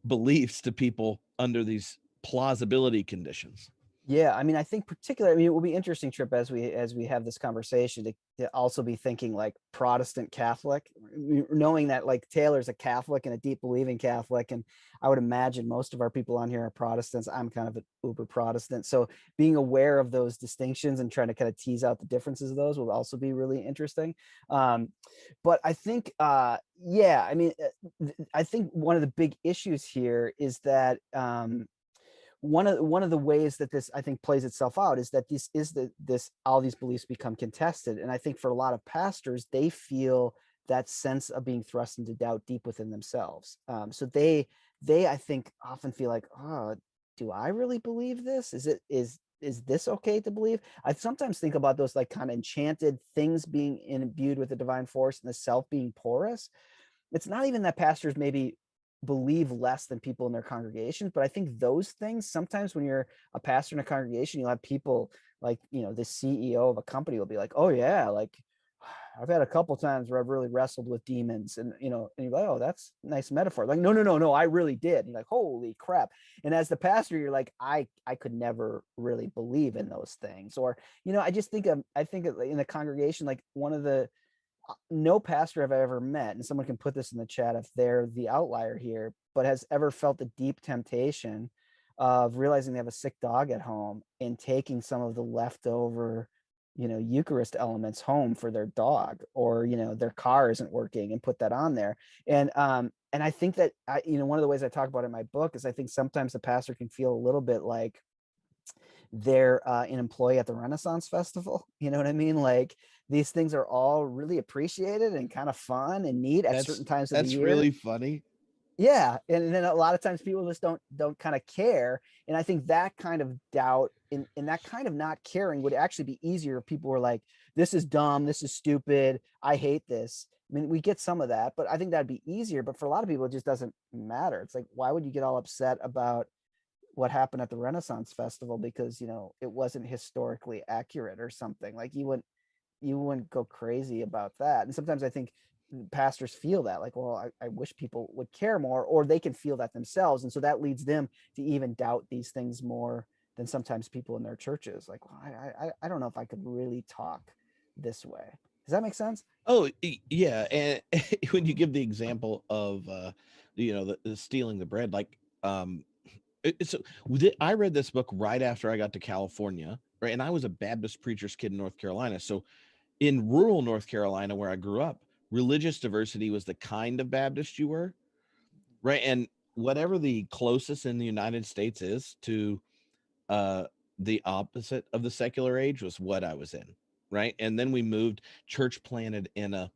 beliefs to people under these plausibility conditions? Yeah, I mean, I think particularly, I mean, it will be interesting, Trip, as we have this conversation to also be thinking like Protestant Catholic, knowing that like Taylor's a Catholic and a deep believing Catholic, and I would imagine most of our people on here are Protestants. I'm kind of an uber Protestant, so being aware of those distinctions and trying to kind of tease out the differences of those will also be really interesting. But I think, yeah, I mean, I think one of the big issues here is that one of the ways that this, I think, plays itself out is that all these beliefs become contested. And I think for a lot of pastors, they feel that sense of being thrust into doubt deep within themselves. So they I think often feel like, oh, do I really believe this? Is is this okay to believe? I sometimes think about those like kind of enchanted things being imbued with the divine force and the self being porous. It's not even that pastors maybe believe less than people in their congregations, but I think those things, sometimes when you're a pastor in a congregation, you'll have people like, you know, the CEO of a company will be like, oh yeah, like I've had a couple times where I've really wrestled with demons, and you know, and you're like, oh, that's a nice metaphor. Like, no, I really did. And you're like, holy crap. And as the pastor, you're like, I could never really believe in those things. Or, you know, I think in the congregation, like one of the no pastor I've ever met, and someone can put this in the chat if they're the outlier here, but has ever felt the deep temptation of realizing they have a sick dog at home and taking some of the leftover, you know, Eucharist elements home for their dog, or, you know, their car isn't working and put that on there. And I think that you know, one of the ways I talk about it in my book is I think sometimes the pastor can feel a little bit like they're an employee at the Renaissance Festival. You know what I mean? Like these things are all really appreciated and kind of fun and neat at certain times of the year. That's really funny. Yeah, and then a lot of times people just don't kind of care, and I think that kind of doubt and that kind of not caring would actually be easier if people were like, this is dumb, this is stupid, I hate this. I mean, we get some of that, but I think that'd be easier. But for a lot of people, it just doesn't matter. It's like, why would you get all upset about what happened at the Renaissance Festival because, you know, it wasn't historically accurate or something? Like you wouldn't go crazy about that. And sometimes I think pastors feel that, like, well, I wish people would care more, or they can feel that themselves. And so that leads them to even doubt these things more than sometimes people in their churches. Like, well, I don't know if I could really talk this way. Does that make sense? Oh, yeah. And when you give the example of, you know, the stealing the bread, like, I read this book right after I got to California, right? And I was a Baptist preacher's kid in North Carolina. So in rural North Carolina, where I grew up, religious diversity was the kind of Baptist you were, right? And whatever the closest in the United States is to the opposite of the secular age was what I was in, right? And then we moved, church planted in a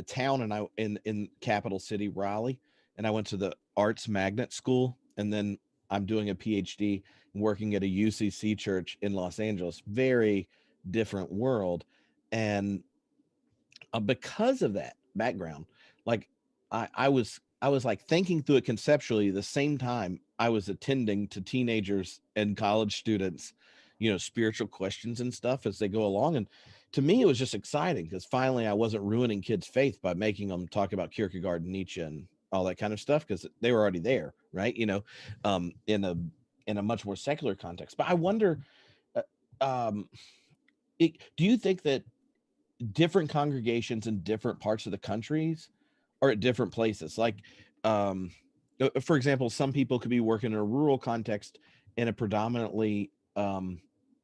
town, and in capital city Raleigh, and I went to the Arts Magnet School, and then I'm doing a PhD working at a UCC church in Los Angeles. Very different world. And because of that background, like I was like thinking through it conceptually the same time I was attending to teenagers and college students, you know, spiritual questions and stuff as they go along. And to me, it was just exciting because finally I wasn't ruining kids' faith by making them talk about Kierkegaard and Nietzsche and all that kind of stuff, because they were already there, right? You know, in a much more secular context. But I wonder, do you think that different congregations in different parts of the countries are at different places? Like, for example, some people could be working in a rural context in a predominantly, you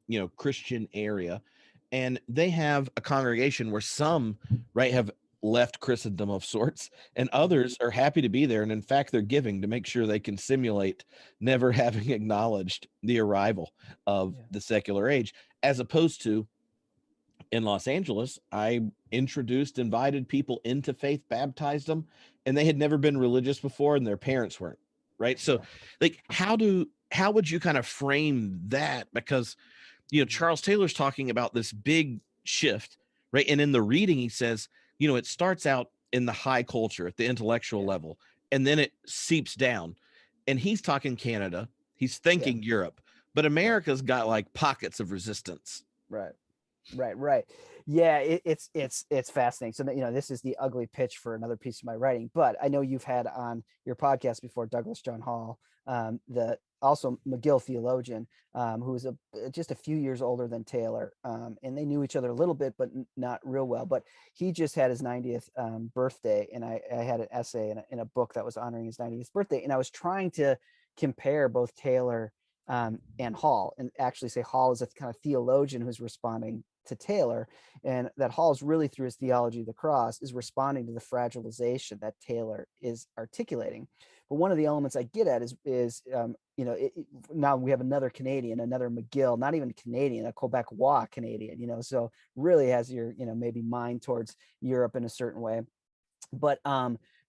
know, Christian area, and they have a congregation where some, right, have left Christendom of sorts, and others are happy to be there. And in fact, they're giving to make sure they can simulate never having acknowledged the arrival of the secular age, as opposed to in Los Angeles, I invited people into faith, baptized them, and they had never been religious before, and their parents weren't, right? So, like, how would you kind of frame that? Because, you know, Charles Taylor's talking about this big shift, right? And in the reading, he says, you know, it starts out in the high culture at the intellectual level, and then it seeps down. And he's talking Canada, he's thinking Europe, but America's got like pockets of resistance. Right. Yeah, it's fascinating. So, you know, this is the ugly pitch for another piece of my writing, but I know you've had on your podcast before Douglas John Hall, the also McGill theologian, who was just a few years older than Taylor, and they knew each other a little bit, but not real well. But he just had his 90th birthday, and I had an essay in a book that was honoring his 90th birthday, and I was trying to compare both Taylor and Hall, and actually say Hall is a kind of theologian who's responding to Taylor, and that Hall's really, through his theology of the cross, is responding to the fragilization that Taylor is articulating. But one of the elements I get at is you know, now we have another Canadian, another McGill, not even Canadian, a Quebecois Canadian, you know, so really has your, you know, maybe mind towards Europe in a certain way. But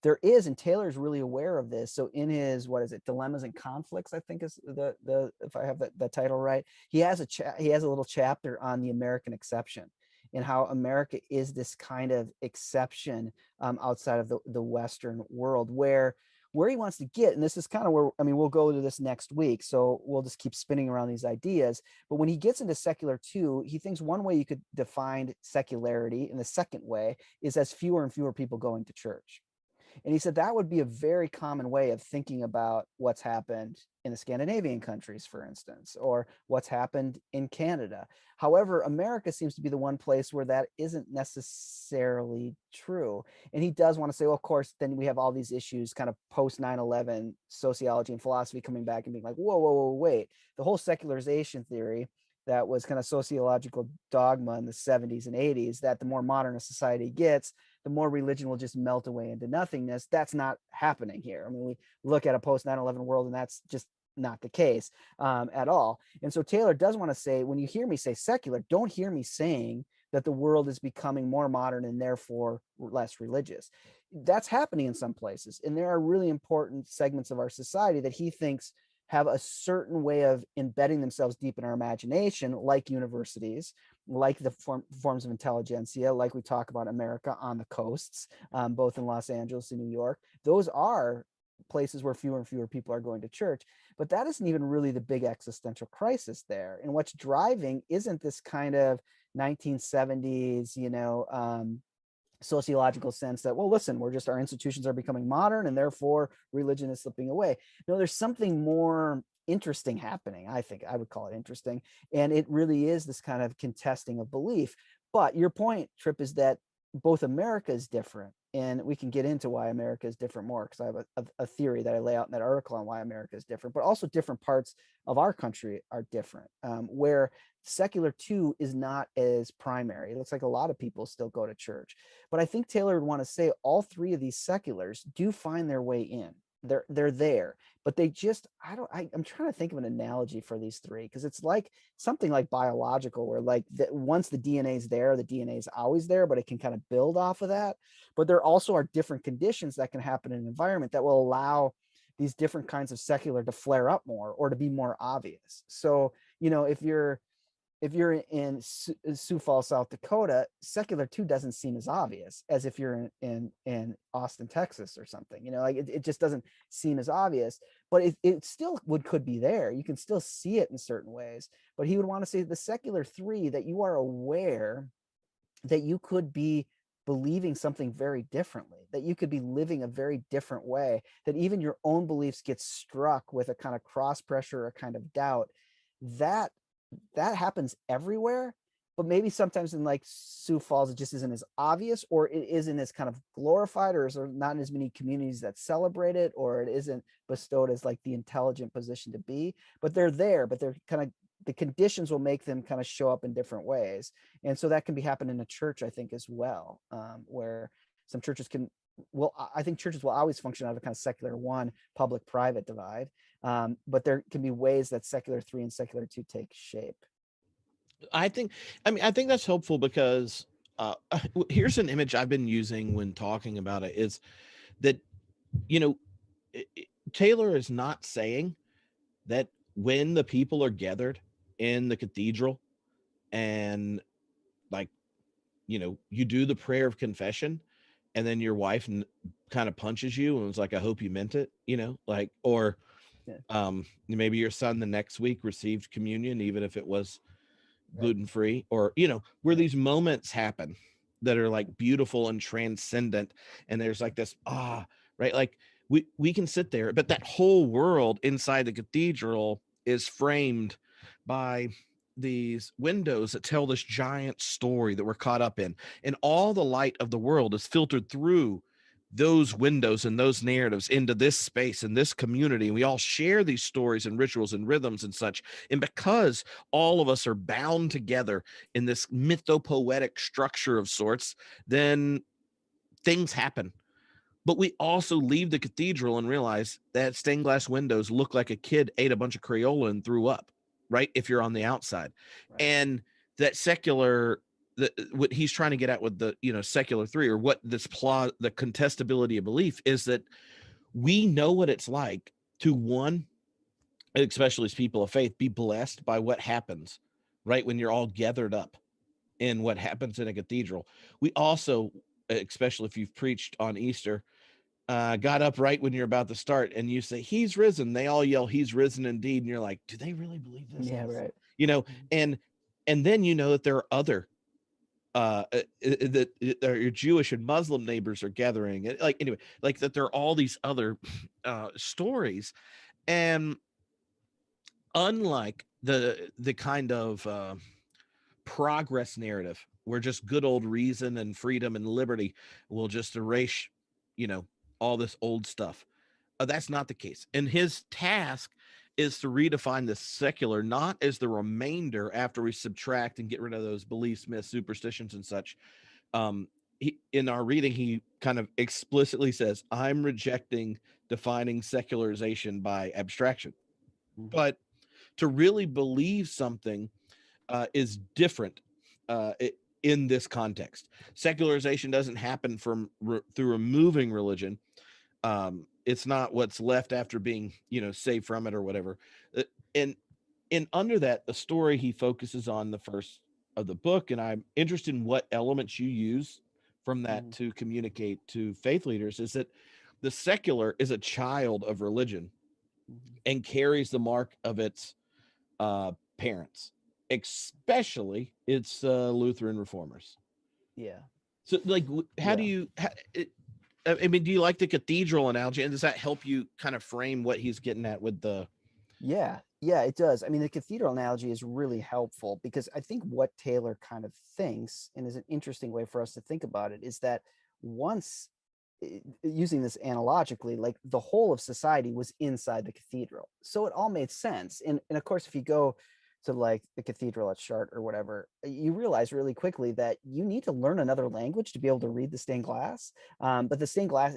there is, and Taylor's really aware of this. So in his, what is it, Dilemmas and Conflicts, I think is the if I have the title right, he has a little chapter on the American exception and how America is this kind of exception outside of the Western world, where he wants to get, and this is kind of where, I mean, we'll go to this next week, so we'll just keep spinning around these ideas. But when he gets into secular two, he thinks one way you could define secularity, and the second way is as fewer and fewer people going to church. And he said that would be a very common way of thinking about what's happened in the Scandinavian countries, for instance, or what's happened in Canada. However, America seems to be the one place where that isn't necessarily true. And he does want to say, well, of course, then we have all these issues kind of post 9/11 sociology and philosophy coming back and being like, whoa, wait, the whole secularization theory that was kind of sociological dogma in the 70s and 80s, that the more modern a society gets, the more religion will just melt away into nothingness. That's not happening here. I mean, we look at a post 9/11 world, and that's just not the case at all. And so Taylor does want to say, when you hear me say secular, don't hear me saying that the world is becoming more modern and therefore less religious. That's happening in some places. And there are really important segments of our society that he thinks have a certain way of embedding themselves deep in our imagination, like universities, like the forms of intelligentsia, like we talk about America on the coasts, both in Los Angeles and New York. Those are places where fewer and fewer people are going to church, but that isn't even really the big existential crisis there. And what's driving isn't this kind of 1970s, sociological sense that, well, listen, our institutions are becoming modern and therefore religion is slipping away. No, there's something more interesting happening. I think I would call it interesting. And it really is this kind of contesting of belief. But your point, Tripp, is that both America is different, and we can get into why America is different more, because I have a theory that I lay out in that article on why America is different, but also different parts of our country are different, where secular too is not as primary. It looks like a lot of people still go to church, but I think Taylor would want to say all three of these seculars do find their way in. They're there, but they just, I'm trying to think of an analogy for these three, because it's like something like biological, where like once the DNA is there, the DNA is always there, but it can kind of build off of that. But there also are different conditions that can happen in an environment that will allow these different kinds of secular to flare up more or to be more obvious. So, if you're in Sioux Falls, South Dakota, secular too doesn't seem as obvious as if you're in Austin, Texas or something, it just doesn't seem as obvious, but it still could be there. You can still see it in certain ways, but he would want to say the secular three, that you are aware that you could be believing something very differently, that you could be living a very different way, that even your own beliefs get struck with a kind of cross pressure, a kind of doubt. That happens everywhere, but maybe sometimes in like Sioux Falls, it just isn't as obvious, or it isn't as kind of glorified, or is there not as many communities that celebrate it, or it isn't bestowed as like the intelligent position to be, but they're there, but they're kind of, the conditions will make them kind of show up in different ways. And so that can be happening in a church, I think, as well, where some churches I think churches will always function out of a kind of secular one, public-private divide. But there can be ways that secular three and secular two take shape. I think that's helpful, because here's an image I've been using when talking about it, is that, Taylor is not saying that when the people are gathered in the cathedral and you do the prayer of confession, and then your wife kind of punches you and was like, I hope you meant it, or maybe your son the next week received communion, even if it was gluten-free, or, where these moments happen that are like beautiful and transcendent. And there's like this, right. Like we can sit there, but that whole world inside the cathedral is framed by these windows that tell this giant story that we're caught up in, and all the light of the world is filtered through those windows and those narratives into this space and this community. And we all share these stories and rituals and rhythms and such. And because all of us are bound together in this mythopoetic structure of sorts, then things happen. But we also leave the cathedral and realize that stained glass windows look like a kid ate a bunch of Crayola and threw up, right? If you're on the outside. Right. And that secular what he's trying to get at with the secular three, or what this plot, the contestability of belief, is that we know what it's like to, one, especially as people of faith, be blessed by what happens right when you're all gathered up in what happens in a cathedral. We also, especially if you've preached on Easter, got up right when you're about to start and you say, "He's risen." They all yell, "He's risen indeed." And you're like, do they really believe this? Yeah, right. And then that there are other that your Jewish and Muslim neighbors are gathering, like that there are all these other stories. And unlike the kind of progress narrative where just good old reason and freedom and liberty will just erase all this old stuff, that's not the case. And his task is to redefine the secular not as the remainder after we subtract and get rid of those beliefs, myths, superstitions, and such. In our reading, he kind of explicitly says, I'm rejecting defining secularization by abstraction. But to really believe something is different in this context. Secularization doesn't happen through removing religion. It's not what's left after being, saved from it or whatever. And under that, the story he focuses on the first of the book, and I'm interested in what elements you use from that to communicate to faith leaders, is that the secular is a child of religion and carries the mark of its parents, especially its Lutheran reformers. Yeah. So, like, how do you? Do you like the cathedral analogy, and does that help you kind of frame what he's getting at with the? Yeah, it does. I mean, the cathedral analogy is really helpful because I think what Taylor kind of thinks, and is an interesting way for us to think about it, is that once, using this analogically, like the whole of society was inside the cathedral. So it all made sense. And of course, if you go to like the cathedral at Chartres or whatever, you realize really quickly that you need to learn another language to be able to read the stained glass. But the stained glass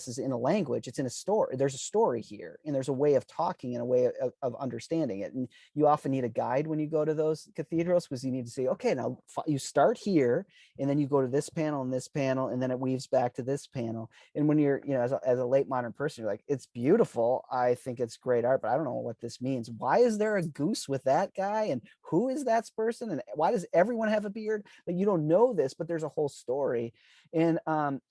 is in a language. It's in a story. There's a story here, and there's a way of talking and a way of understanding it. And you often need a guide when you go to those cathedrals, because you need to say, okay, now you start here, and then you go to this panel and this panel, and then it weaves back to this panel. And when you're, as a late modern person, you're like, it's beautiful. I think it's great art, but I don't know what this means. Why is there a goose with that guy? And who is that person? And why does everyone have a beard? Like, you don't know this, but there's a whole story. And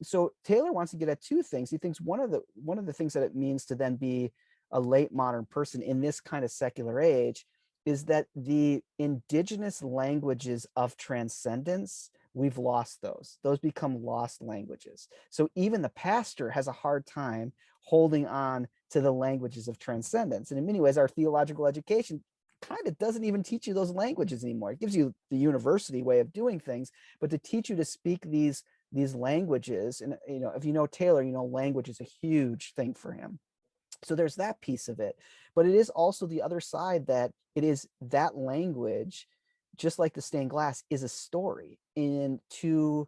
so Taylor wants to get at two things. He thinks one of the things that it means to then be a late modern person in this kind of secular age is that the indigenous languages of transcendence, we've lost those. Those become lost languages. So even the pastor has a hard time holding on to the languages of transcendence. And in many ways, our theological education kind of doesn't even teach you those languages anymore. It gives you the university way of doing things, but to teach you to speak these languages, and if you know Taylor, language is a huge thing for him. So there's that piece of it, but it is also the other side, that it is that language, just like the stained glass, is a story. And to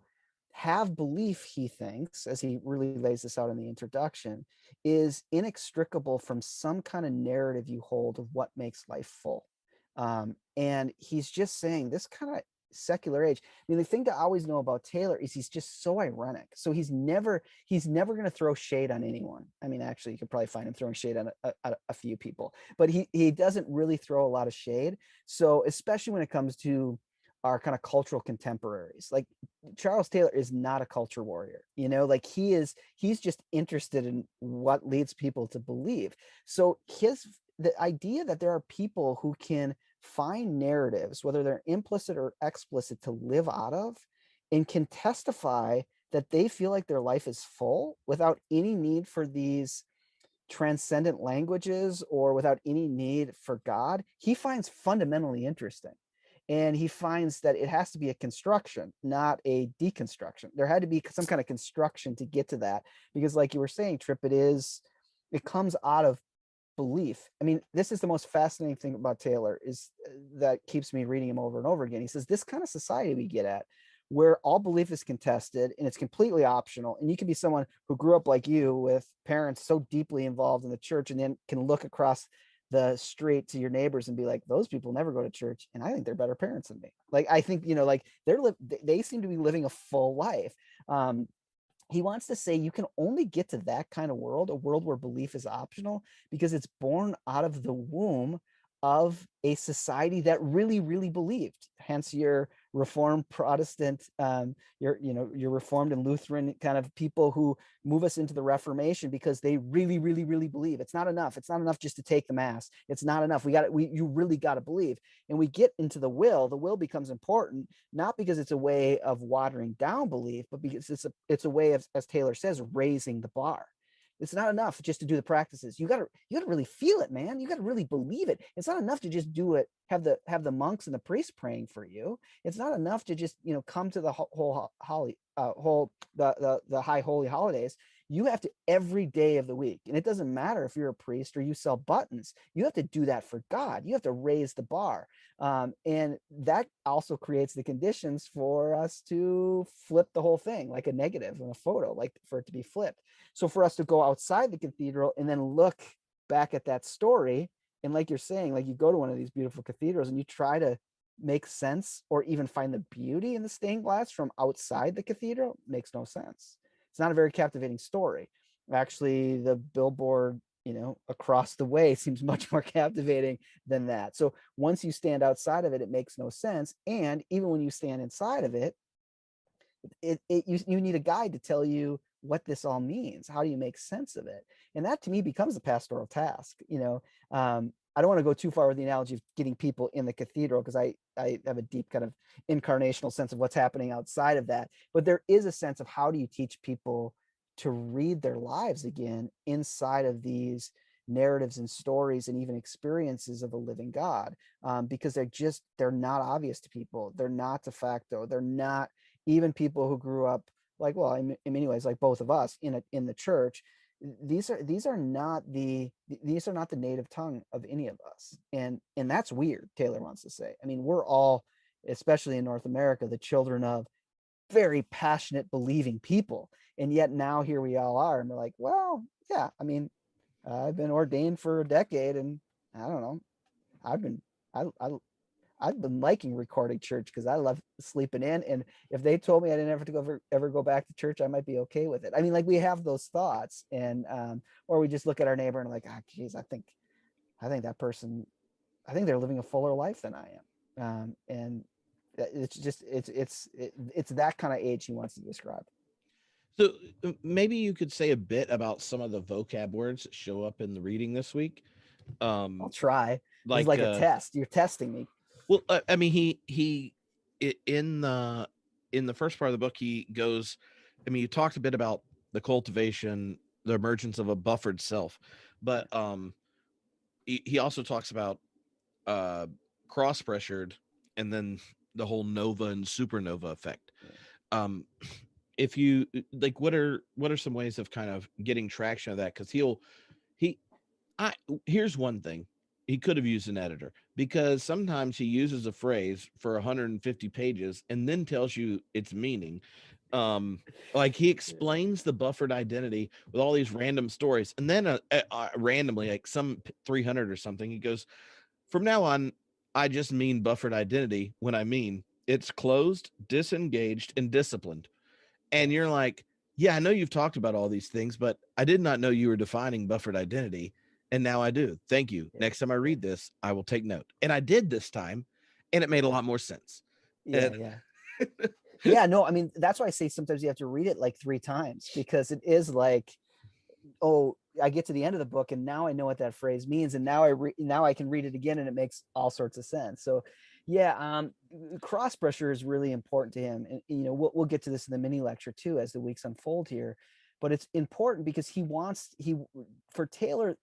have belief, he thinks, as he really lays this out in the introduction, is inextricable from some kind of narrative you hold of what makes life full. And he's just saying this kind of secular age. I mean, the thing to always know about Taylor is he's just so ironic. So he's never going to throw shade on anyone. I mean, actually, you could probably find him throwing shade on a few people, but he doesn't really throw a lot of shade. So especially when it comes to our kind of cultural contemporaries, like Charles Taylor is not a culture warrior, like he's just interested in what leads people to believe. So the idea that there are people who can find narratives, whether they're implicit or explicit, to live out of, and can testify that they feel like their life is full without any need for these transcendent languages or without any need for God, he finds fundamentally interesting. And he finds that it has to be a construction, not a deconstruction. There had to be some kind of construction to get to that, because like you were saying, Tripp, it comes out of belief. I mean, this is the most fascinating thing about Taylor, is that keeps me reading him over and over again. He says, this kind of society we get at, where all belief is contested and it's completely optional, and you can be someone who grew up like you with parents so deeply involved in the church, and then can look across the street to your neighbors and be like, those people never go to church, and I think they're better parents than me. Like, I think, like they seem to be living a full life. He wants to say you can only get to that kind of world, a world where belief is optional, because it's born out of the womb of a society that really, really believed. Hence your Reformed Protestant, your Reformed and Lutheran kind of people who move us into the Reformation, because they really, really, really believe. It's not enough. It's not enough just to take the mass. It's not enough. You really got to believe. And we get into the will. The will becomes important, not because it's a way of watering down belief, but because it's a way of, as Taylor says, raising the bar. It's not enough just to do the practices. You gotta really feel it, man. You gotta really believe it. It's not enough to just do it. Have the monks and the priests praying for you. It's not enough to just come to the the high holy holidays. You have to every day of the week, and it doesn't matter if you're a priest or you sell buttons. You have to do that for God. You have to raise the bar, and that also creates the conditions for us to flip the whole thing, like a negative in a photo, like for it to be flipped. So for us to go outside the cathedral and then look back at that story, and like you're saying, like you go to one of these beautiful cathedrals and you try to make sense or even find the beauty in the stained glass from outside the cathedral, makes no sense. It's not a very captivating story. Actually, the billboard, across the way seems much more captivating than that. So once you stand outside of it, it makes no sense. And even when you stand inside of it, you need a guide to tell you what this all means. How do you make sense of it? And that to me becomes a pastoral task. I don't want to go too far with the analogy of getting people in the cathedral, because I have a deep kind of incarnational sense of what's happening outside of that. But there is a sense of how do you teach people to read their lives again inside of these narratives and stories and even experiences of a living God, because they're not obvious to people. They're not de facto. They're not even people who grew up like, well, in many ways, like both of us in the church. These are not the native tongue of any of us, and that's weird. Taylor wants to say. I mean, we're all, especially in North America, the children of very passionate, believing people, and yet now here we all are, and we're like, well, yeah. I mean, I've been ordained for a decade, and I don't know. I've been liking recording church because I love sleeping in. And if they told me I didn't have to ever go back to church, I might be okay with it. I mean, like we have those thoughts, and or we just look at our neighbor and like, geez, I think that person, I think they're living a fuller life than I am. And it's just it's that kind of age he wants to describe. So maybe you could say a bit about some of the vocab words that show up in the reading this week. I'll try. It's like a test. You're testing me. Well, I mean, he in the first part of the book, he goes, I mean, you talked a bit about the cultivation, the emergence of a buffered self, but he also talks about cross pressured, and then the whole nova and supernova effect. If you like, what are some ways of kind of getting traction of that? Because here's one thing. He could have used an editor, because sometimes he uses a phrase for 150 pages and then tells you its meaning. Like he explains the buffered identity with all these random stories, and then randomly, like some 300 or something, he goes, from now on, I just mean buffered identity when I mean it's closed, disengaged, and disciplined. And you're like, yeah, I know you've talked about all these things, but I did not know you were defining buffered identity. And now I do. Thank you. Yeah. Next time I read this, I will take note. And I did this time, and it made a lot more sense. Yeah. Yeah, no, I mean, that's why I say sometimes you have to read it like 3 times, because it is like, oh, I get to the end of the book and now I know what that phrase means. And now I can read it again and it makes all sorts of sense. So yeah, cross pressure is really important to him. And, we'll get to this in the mini lecture too, as the weeks unfold here, but it's important because for Taylor,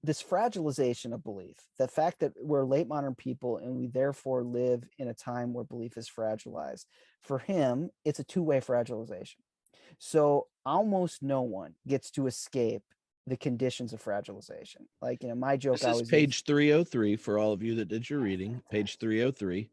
this fragilization of belief, the fact that we're late modern people and we therefore live in a time where belief is fragilized, for him, it's a 2-way fragilization. So almost no one gets to escape the conditions of fragilization. Like, my joke. This is page 303 for all of you that did your reading. Page 303,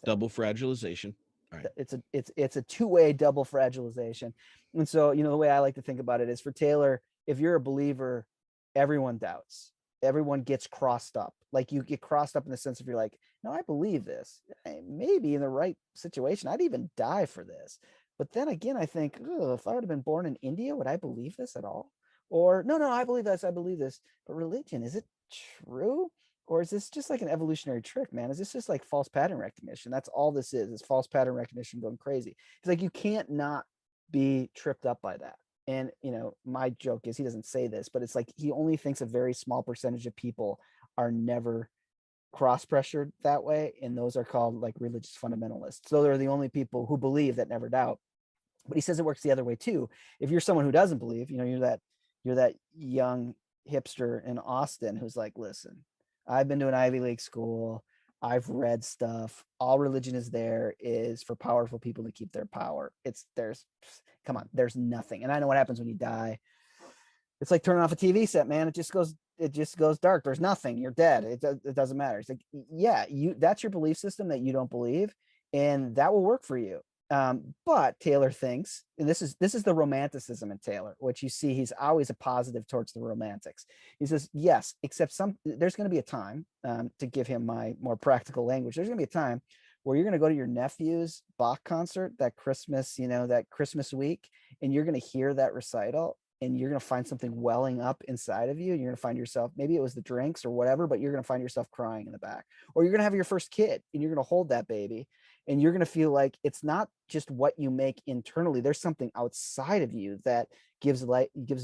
double fragilization. All right. It's a 2-way double fragilization. And so, the way I like to think about it is, for Taylor, if you're a believer, everyone doubts. everyone gets crossed up. Like you get crossed up in the sense of you're like, no, I believe this. Maybe in the right situation, I'd even die for this. But then again, I think, oh, if I would have been born in India, would I believe this at all? Or no, I believe this. I believe this. But religion, is it true? Or is this just like an evolutionary trick, man? Is this just like false pattern recognition? That's all this is. It's false pattern recognition going crazy. It's like you can't not be tripped up by that. And my joke is he doesn't say this, but it's like he only thinks a very small percentage of people are never cross-pressured that way, and those are called like religious fundamentalists. So they're the only people who believe that never doubt. But he says it works the other way too. If you're someone who doesn't believe, you're that young hipster in Austin who's like, listen, I've been to an Ivy League school. I've read stuff. All religion is for powerful people to keep their power. There's nothing. And I know what happens when you die. It's like turning off a TV set, man. It just goes dark. There's nothing. You're dead. It doesn't matter. It's like, yeah, that's your belief system that you don't believe, and that will work for you. But Taylor thinks, and this is the romanticism in Taylor, which you see, he's always a positive towards the romantics. He says, yes, except there's going to be a time, to give him my more practical language, there's going to be a time where you're going to go to your nephew's Bach concert that Christmas, that Christmas week, and you're going to hear that recital, and you're going to find something welling up inside of you. And you're going to find yourself, maybe it was the drinks or whatever, but you're going to find yourself crying in the back. Or you're going to have your first kid, and you're going to hold that baby, and you're going to feel like it's not just what you make internally. There's something outside of you that gives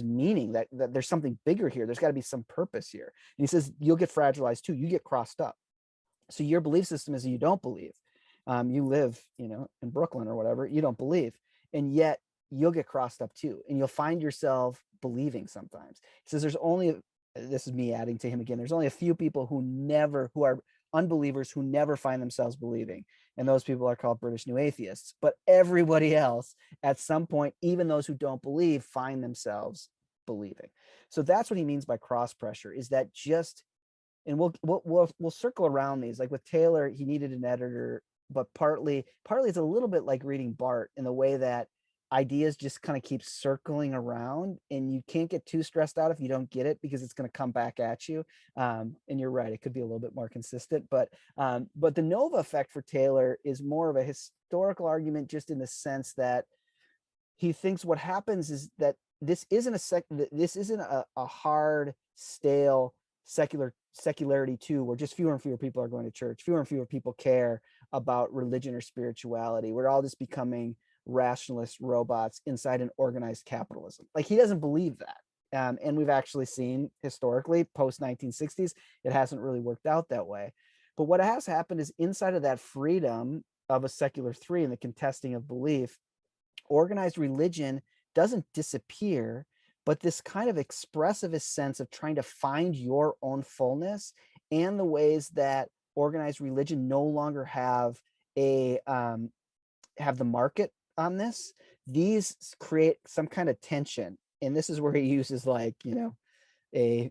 meaning, that there's something bigger here. There's got to be some purpose here. And he says, you'll get fragilized too. You get crossed up. So your belief system is you don't believe. You live, in Brooklyn or whatever, you don't believe. And yet you'll get crossed up too. And you'll find yourself believing sometimes. He says this is me adding to him again, there's only a few people who are unbelievers who never find themselves believing. And those people are called British New Atheists. But everybody else, at some point, even those who don't believe, find themselves believing. So that's what he means by cross pressure, is that just, and we'll circle around these. Like with Taylor, he needed an editor, but partly it's a little bit like reading Barth in the way that ideas just kind of keep circling around, and you can't get too stressed out if you don't get it, because it's going to come back at you. And you're right, it could be a little bit more consistent, but the Nova effect for Taylor is more of a historical argument, just in the sense that he thinks what happens is that this isn't a hard, stale secularity too, where just fewer and fewer people are going to church, fewer and fewer people care about religion or spirituality. We're all just becoming rationalist robots inside an organized capitalism. Like, he doesn't believe that. And we've actually seen historically, post 1960s, it hasn't really worked out that way. But what has happened is, inside of that freedom of a secular three and the contesting of belief, organized religion doesn't disappear, but this kind of expressivist sense of trying to find your own fullness, and the ways that organized religion no longer have the market on this, these create some kind of tension. And this is where he uses, like, a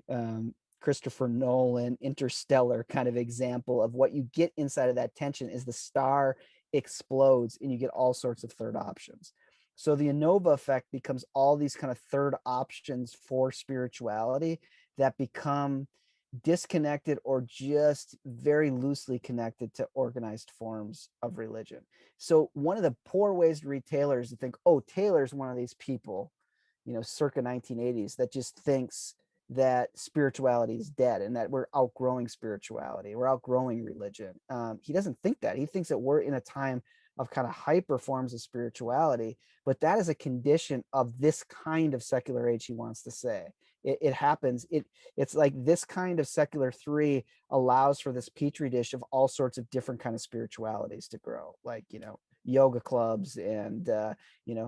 Christopher Nolan Interstellar kind of example of what you get inside of that tension is the star explodes and you get all sorts of third options. So the ANOVA effect becomes all these kind of third options for spirituality that become disconnected or just very loosely connected to organized forms of religion. So one of the poor ways to read Taylor is to think, oh, Taylor's one of these people, circa 1980s, that just thinks that spirituality is dead and that we're outgrowing spirituality, we're outgrowing religion. He doesn't think that. He thinks that we're in a time of kind of hyper forms of spirituality, but that is a condition of this kind of secular age, he wants to say. It happens. It's like this kind of secular three allows for this petri dish of all sorts of different kind of spiritualities to grow, like, yoga clubs and,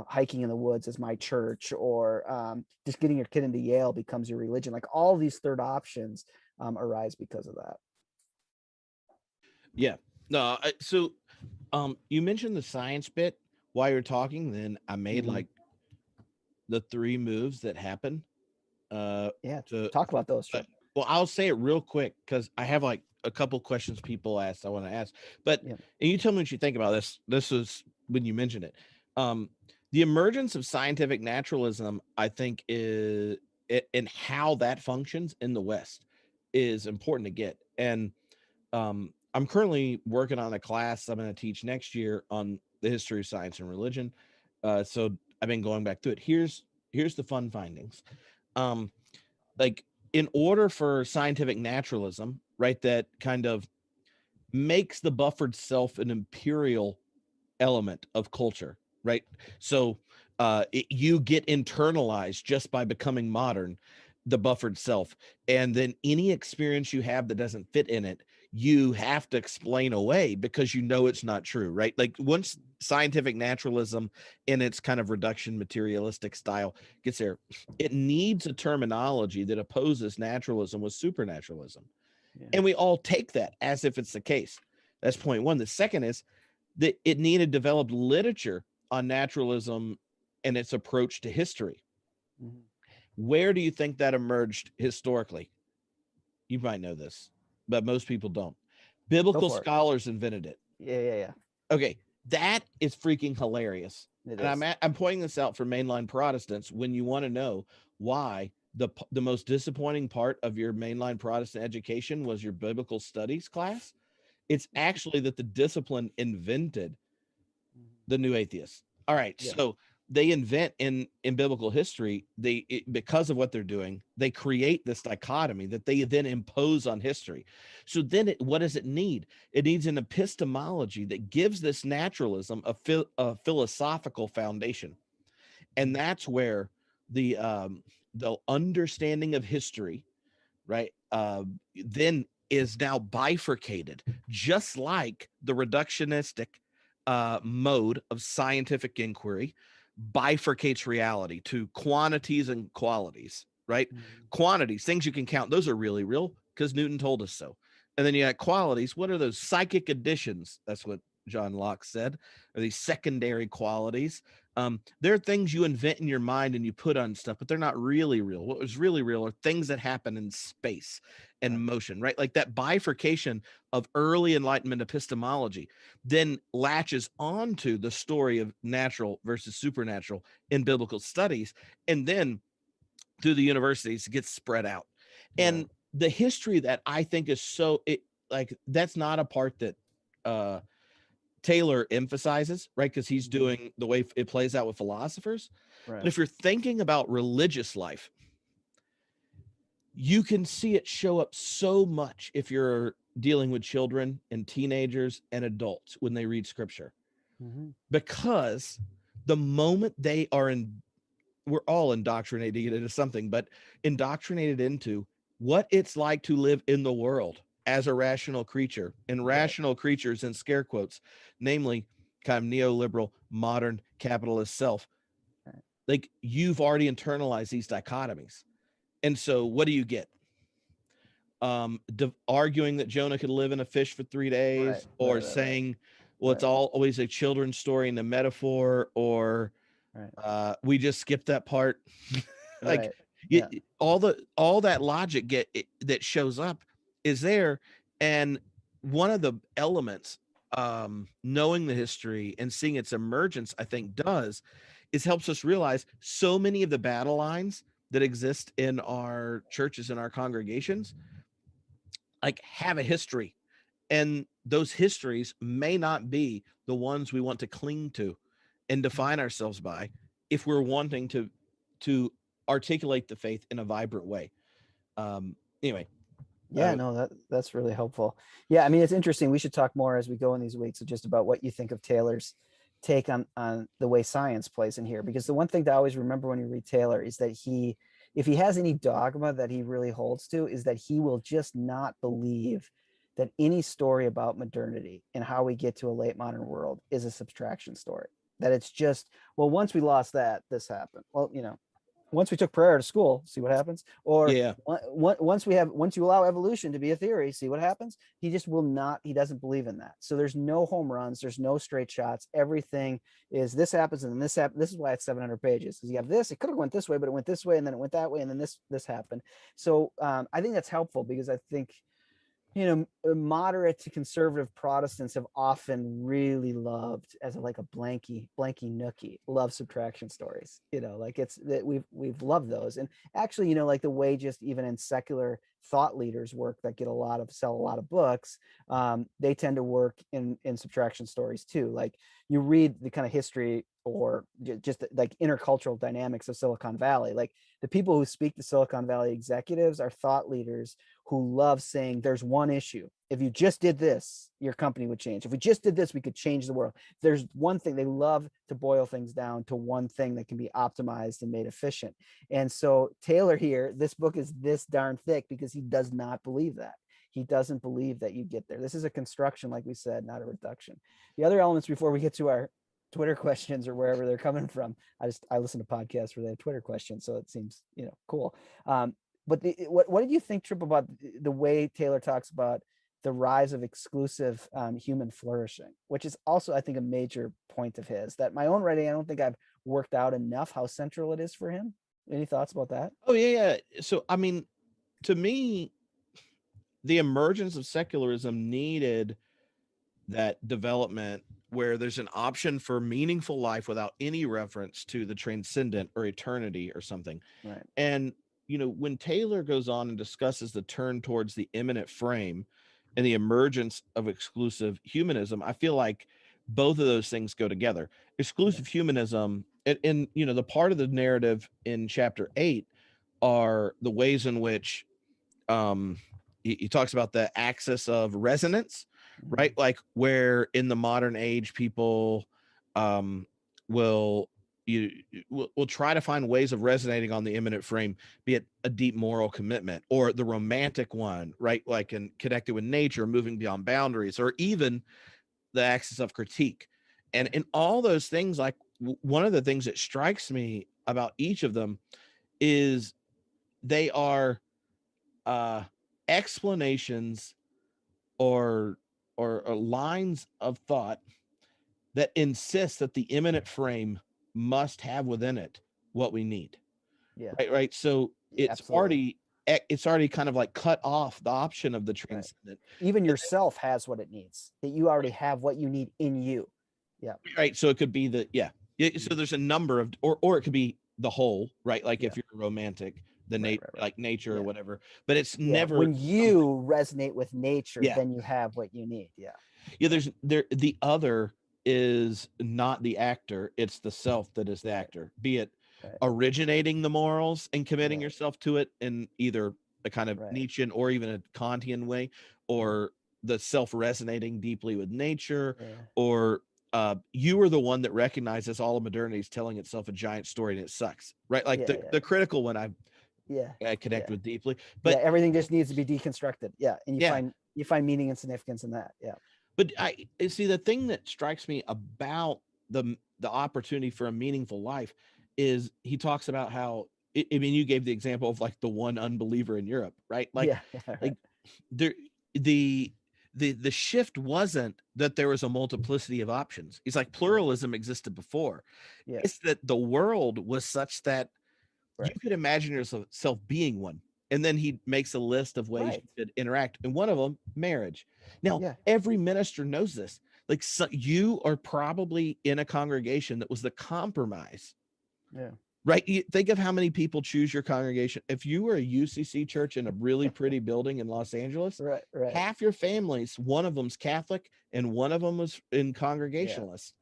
hiking in the woods is my church, or just getting your kid into Yale becomes your religion. Like, all these third options arise because of that. Yeah. No. So you mentioned the science bit while you're talking, then I made like the three moves that happen. To talk about those. Sure. Well, I'll say it real quick because I have like a couple questions people asked I want to ask, but and you tell me what you think about this. This is when you mentioned it. The emergence of scientific naturalism, I think, is and how that functions in the West is important to get. And I'm currently working on a class I'm going to teach next year on the history of science and religion. So I've been going back through it. Here's the fun findings. Like, in order for scientific naturalism, right, that kind of makes the buffered self an imperial element of culture, right? So you get internalized just by becoming modern, the buffered self, and then any experience you have that doesn't fit in it, you have to explain away because you know it's not true, right? Like, once scientific naturalism in its kind of reduction materialistic style gets there, it needs a terminology that opposes naturalism with supernaturalism. Yeah. And we all take that as if it's the case. That's point one. The second is that it needed developed literature on naturalism and its approach to history. Mhm. Where do you think that emerged historically? You might know this, but most people don't. Biblical for it. scholars invented it. Yeah. Okay, that is freaking hilarious. It And is. I'm pointing this out for mainline Protestants when you want to know why the most disappointing part of your mainline Protestant education was your biblical studies class. It's actually that the discipline invented the new atheists. All right, Yeah. so they invent in biblical history, because of what they're doing, they create this dichotomy that they then impose on history. So then what does it need? It needs an epistemology that gives this naturalism a philosophical foundation. And that's where the understanding of history, right, then is now bifurcated, just like the reductionistic mode of scientific inquiry bifurcates reality to quantities and qualities, right? Quantities, things you can count, those are really real because Newton told us so. And then you got qualities. What are those? Psychic additions. That's what John Locke said, are these secondary qualities. They're things you invent in your mind and you put on stuff, but they're not really real. What was really real are things that happen in space and motion, right? Like that bifurcation of early Enlightenment epistemology then latches onto the story of natural versus supernatural in biblical studies. And then through the universities, it gets spread out. And the history that I think is that's not a part that Taylor emphasizes, right? Because he's doing the way it plays out with philosophers. Right. But if you're thinking about religious life, you can see it show up so much if you're dealing with children and teenagers and adults when they read scripture. Because the moment they are we're all indoctrinated into something, but indoctrinated into what it's like to live in the world as a rational creature, and rational creatures in scare quotes, namely kind of neoliberal, modern capitalist self. Like, you've already internalized these dichotomies. And so what do you get? Arguing that Jonah could live in a fish for 3 days, or saying, well, it's always a children's story and a metaphor, or we just skipped that part. Like, all that logic that shows up is there. And one of the elements, knowing the history and seeing its emergence, I think helps us realize so many of the battle lines that exist in our churches and our congregations, like, have a history, and those histories may not be the ones we want to cling to and define ourselves by if we're wanting to articulate the faith in a vibrant way. Anyway. No, that's really helpful. Yeah, I mean, it's interesting. We should talk more as we go in these weeks just about what you think of Taylor's take on the way science plays in here, because the one thing to always remember when you read Taylor is that if he has any dogma that he really holds to, is that he will just not believe that any story about modernity and how we get to a late modern world is a subtraction story. That it's just, well, once we lost that, this happened. Well, once we took prayer to school, see what happens. Or once you allow evolution to be a theory, see what happens. He just will not, he doesn't believe in that. So there's no home runs, there's no straight shots. Everything is this happens and then this happens. This is why it's 700 pages, because you have this, it could have went this way, but it went this way, and then it went that way, and then this happened. So I think that's helpful, because I think moderate to conservative Protestants have often really loved, as like a blanky nookie, love subtraction stories. Like it's that we've loved those. And actually, like the way just even in secular thought leaders work that sell a lot of books, they tend to work in subtraction stories too. Like you read the kind of history or just like intercultural dynamics of Silicon Valley. Like the people who speak to Silicon Valley executives are thought leaders who love saying there's one issue. If you just did this, your company would change. If we just did this, we could change the world. There's one thing. They love to boil things down to one thing that can be optimized and made efficient. And so Taylor here, this book is this darn thick because he does not believe that. He doesn't believe that you get there. This is a construction, like we said, not a reduction. The other elements before we get to our Twitter questions or wherever they're coming from, I listen to podcasts where they have Twitter questions, so it seems cool. But what did you think, Trip, about the way Taylor talks about the rise of exclusive human flourishing, which is also, I think, a major point of his that my own writing, I don't think I've worked out enough how central it is for him. Any thoughts about that? Oh yeah. So, I mean, to me, the emergence of secularism needed that development where there's an option for meaningful life without any reference to the transcendent or eternity or something. Right. And, when Taylor goes on and discusses the turn towards the immanent frame and the emergence of exclusive humanism, I feel like both of those things go together. Exclusive humanism, and the part of the narrative in chapter 8 are the ways in which he talks about the axis of resonance, right? Like where in the modern age people will try to find ways of resonating on the immanent frame, be it a deep moral commitment or the romantic one, right? Like in connected with nature, moving beyond boundaries, or even the axis of critique. And in all those things, like one of the things that strikes me about each of them is they are explanations or lines of thought that insist that the immanent frame must have within it what we need. Yeah. Right. So it's absolutely. already kind of like cut off the option of the transcendent. Right. Even yourself has what it needs, that you already have what you need in you. Yeah. Right. So it could be so there's a number of, or it could be the whole, right? Like if you're romantic, the like nature or whatever, but it's never when you resonate with nature, then you have what you need. The other is not the actor, it's the self that is the actor, be it originating the morals and committing yourself to it in either a kind of Nietzschean or even a Kantian way, or the self resonating deeply with nature, or you are the one that recognizes all of modernity is telling itself a giant story and it sucks, right? Like the critical one I connect with deeply, but everything just needs to be deconstructed. And you find meaning and significance in that. But I see the thing that strikes me about the opportunity for a meaningful life is he talks about how, I mean, you gave the example of like the one unbeliever in Europe, right? Like, like there, the shift wasn't that there was a multiplicity of options. He's like, pluralism existed before. It's that the world was such that you could imagine yourself being one. And then he makes a list of ways you could interact. And one of them, marriage. Now, every minister knows this. Like, so you are probably in a congregation that was the compromise. Right? You think of how many people choose your congregation. If you were a UCC church in a really pretty building in Los Angeles, half your families, one of them's Catholic and one of them was in Congregationalist.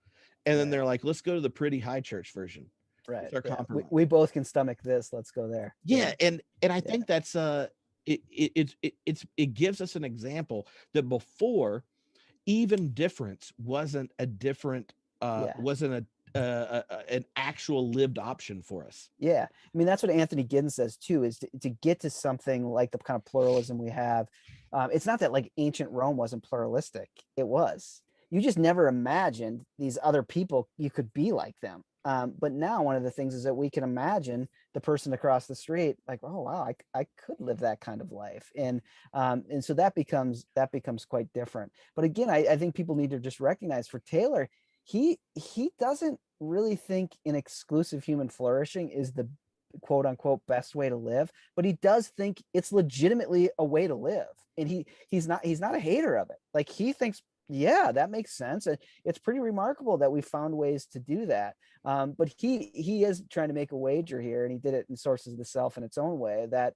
And then they're like, let's go to the pretty high church version. Right. We both can stomach this. Let's go there. And I think that's it gives us an example that before, even difference wasn't a different wasn't an actual lived option for us. I mean, that's what Anthony Giddens says too, is to get to something like the kind of pluralism we have. It's not that like ancient Rome wasn't pluralistic. It was. You just never imagined these other people, you could be like them. But now one of the things is that we can imagine the person across the street like, oh wow, I could live that kind of life, and so that becomes quite different. But again, I think people need to just recognize for Taylor, he doesn't really think in exclusive human flourishing is the quote unquote best way to live, but he does think it's legitimately a way to live, and he's not a hater of it. Like he thinks, yeah, that makes sense. And it's pretty remarkable that we found ways to do that. But he is trying to make a wager here, and he did it in Sources of the Self in its own way, that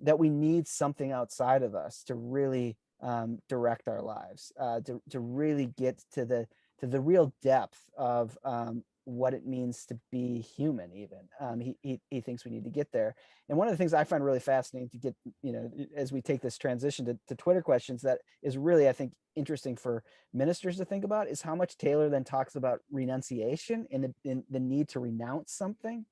that we need something outside of us to really direct our lives, to really get to the real depth of what it means to be human. Even he thinks we need to get there. And one of the things I find really fascinating to get, as we take this transition to Twitter questions, that is really, I think, interesting for ministers to think about, is how much Taylor then talks about renunciation and the need to renounce something.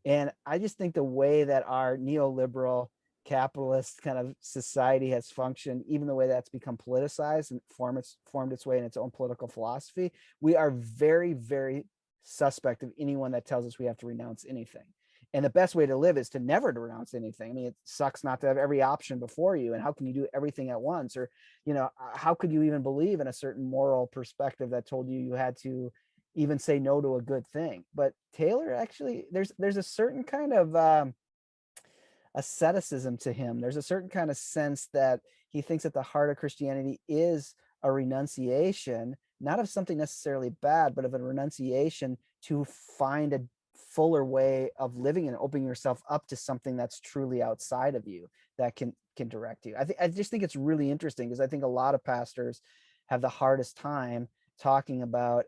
And I just think the way that our neoliberal capitalist kind of society has functioned, even the way that's become politicized and formed its way in its own political philosophy, we are very, very suspect of anyone that tells us we have to renounce anything. And the best way to live is to never to renounce anything. I mean, it sucks not to have every option before you. And how can you do everything at once? Or, how could you even believe in a certain moral perspective that told you had to even say no to a good thing? But Taylor, actually, there's a certain kind of asceticism to him. There's a certain kind of sense that he thinks at the heart of Christianity is a renunciation, not of something necessarily bad, but of a renunciation to find a fuller way of living and opening yourself up to something that's truly outside of you that can direct you. I just think it's really interesting, because I think a lot of pastors have the hardest time talking about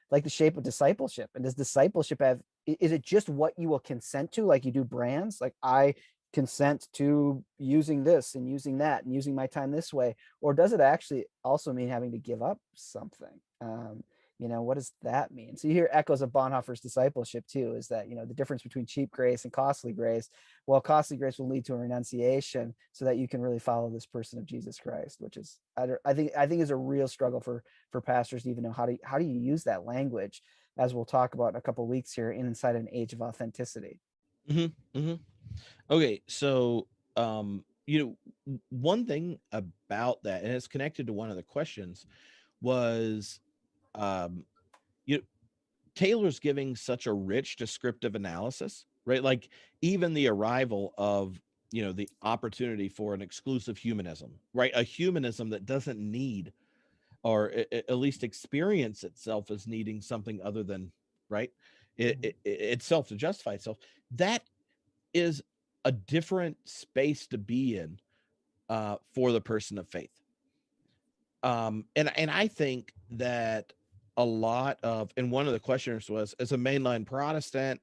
like the shape of discipleship. And does discipleship is it just what you will consent to, like you do brands? Like, I consent to using this and using that and using my time this way? Or does it actually also mean having to give up something? What does that mean? So you hear echoes of Bonhoeffer's discipleship too, is that, the difference between cheap grace and costly grace. Well, costly grace will lead to a renunciation so that you can really follow this person of Jesus Christ, which is, I think is a real struggle for pastors to even know how do you use that language, as we'll talk about in a couple of weeks here, inside an age of authenticity. Okay, so one thing about that, and it's connected to one of the questions, was Taylor's giving such a rich descriptive analysis, right? Like, even the arrival of the opportunity for an exclusive humanism, right? A humanism that doesn't need, or at least experience itself as needing something other than, right, itself to justify itself. That is a different space to be in for the person of faith. And I think that a lot of, and one of the questioners was, as a mainline Protestant,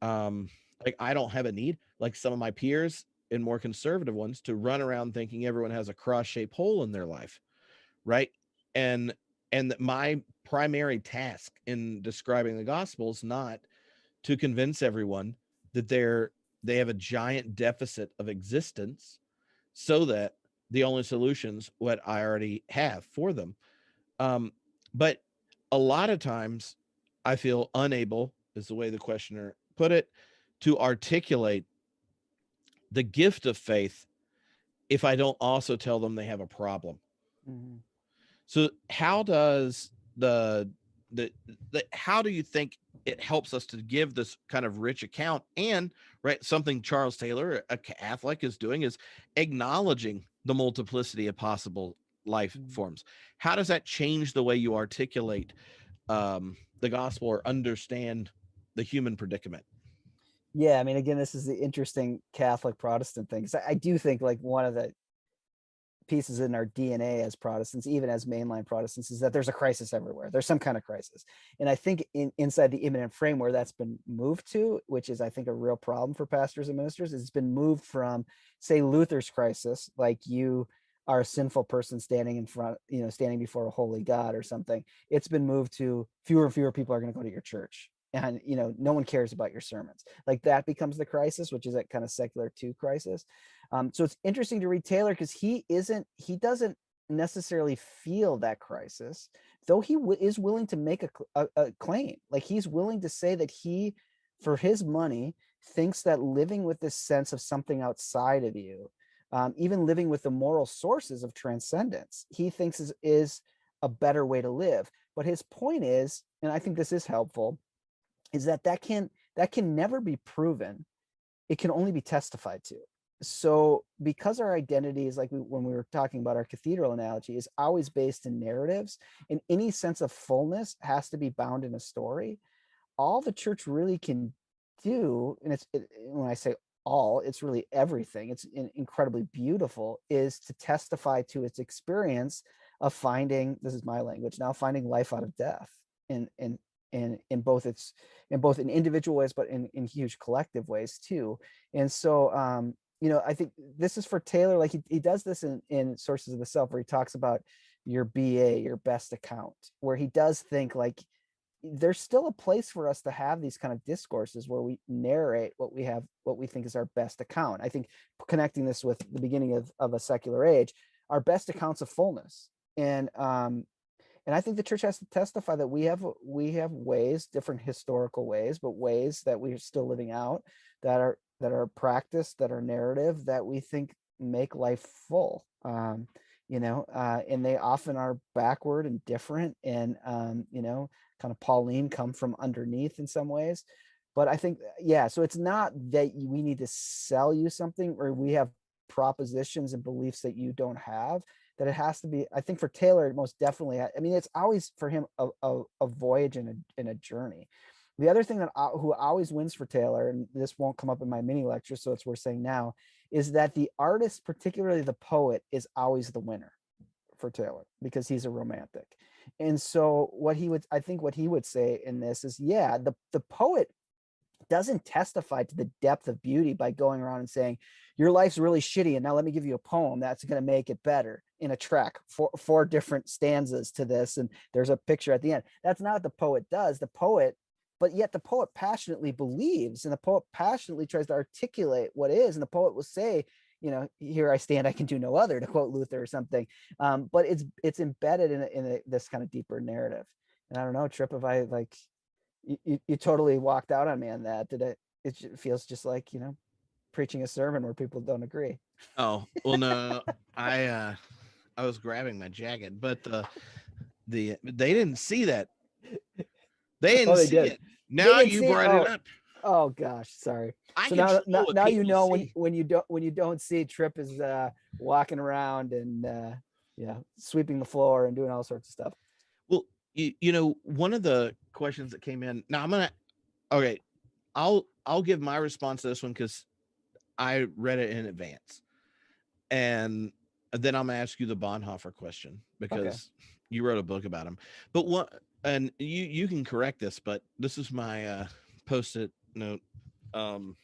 like, I don't have a need, like some of my peers and more conservative ones, to run around thinking everyone has a cross-shaped hole in their life, right? And that my primary task in describing the gospel is not to convince everyone that they have a giant deficit of existence, so that the only solution's what I already have for them. But a lot of times I feel unable, is the way the questioner put it, to articulate the gift of faith if I don't also tell them they have a problem. So how does how do you think it helps us to give this kind of rich account? And right, something Charles Taylor, a Catholic, is doing, is acknowledging the multiplicity of possible life forms. How does that change the way you articulate the gospel, or understand the human predicament? Yeah, I mean, again, this is the interesting Catholic Protestant thing, because I do think, like, one of the pieces in our DNA as Protestants, even as mainline Protestants, is that there's a crisis everywhere. There's some kind of crisis. And I think inside the immanent frame where that's been moved to, which is, I think, a real problem for pastors and ministers, is it's been moved from, say, Luther's crisis, like, you are a sinful person standing in front, standing before a holy God or something. It's been moved to fewer and fewer people are going to go to your church. And, no one cares about your sermons. Like, that becomes the crisis, which is that kind of secular II crisis. So it's interesting to read Taylor, because he doesn't necessarily feel that crisis, though he is willing to make a claim. Like, he's willing to say that he, for his money, thinks that living with this sense of something outside of you, even living with the moral sources of transcendence, he thinks is a better way to live. But his point is, and I think this is helpful, is that can never be proven. It can only be testified to. So because our identity is, like when we were talking about our cathedral analogy, is always based in narratives, and any sense of fullness has to be bound in a story, all the church really can do, and when I say all, it's really everything. It's incredibly beautiful, is to testify to its experience of finding, this is my language now, finding life out of death in both in individual ways, but in huge collective ways too. And so, I think this is for Taylor. Like he does this in Sources of the Self, where he talks about your BA, your best account, where he does think like there's still a place for us to have these kind of discourses where we narrate what we think is our best account. I think connecting this with the beginning of a secular age, our best accounts of fullness. And I think the church has to testify that we have ways, different historical ways, but ways that we're still living out that are practiced, that are narrative, that we think make life full. And they often are backward and different and, kind of Pauline, come from underneath in some ways. But I think, so it's not that we need to sell you something or we have propositions and beliefs that you don't have, that it has to be, I think for Taylor, most definitely, I mean, it's always for him a voyage and a journey. The other thing who always wins for Taylor, and this won't come up in my mini lecture, so it's worth saying now, is that the artist, particularly the poet, is always the winner for Taylor because he's a romantic. And so what he would say in this is, the poet doesn't testify to the depth of beauty by going around and saying, your life's really shitty, and now let me give you a poem that's going to make it better in a track, four different stanzas to this, and there's a picture at the end. That's not what the poet does. But yet the poet passionately believes, and the poet passionately tries to articulate what is, and the poet will say, here I stand, I can do no other, to quote Luther or something. But it's embedded in this kind of deeper narrative. And I don't know, Tripp, if I like, you totally walked out on me on that. It feels just like, preaching a sermon where people don't agree. Oh, well, no, I was grabbing my jacket, but they didn't see that. They didn't see it. Now you brought it up. Oh gosh, sorry. So now you know when you don't see Tripp is walking around and sweeping the floor and doing all sorts of stuff. Well, one of the questions that came in. Now I'll give my response to this one because I read it in advance, and then I'm gonna ask you the Bonhoeffer question because you wrote a book about him. But what, and you can correct this, but this is my post-it note on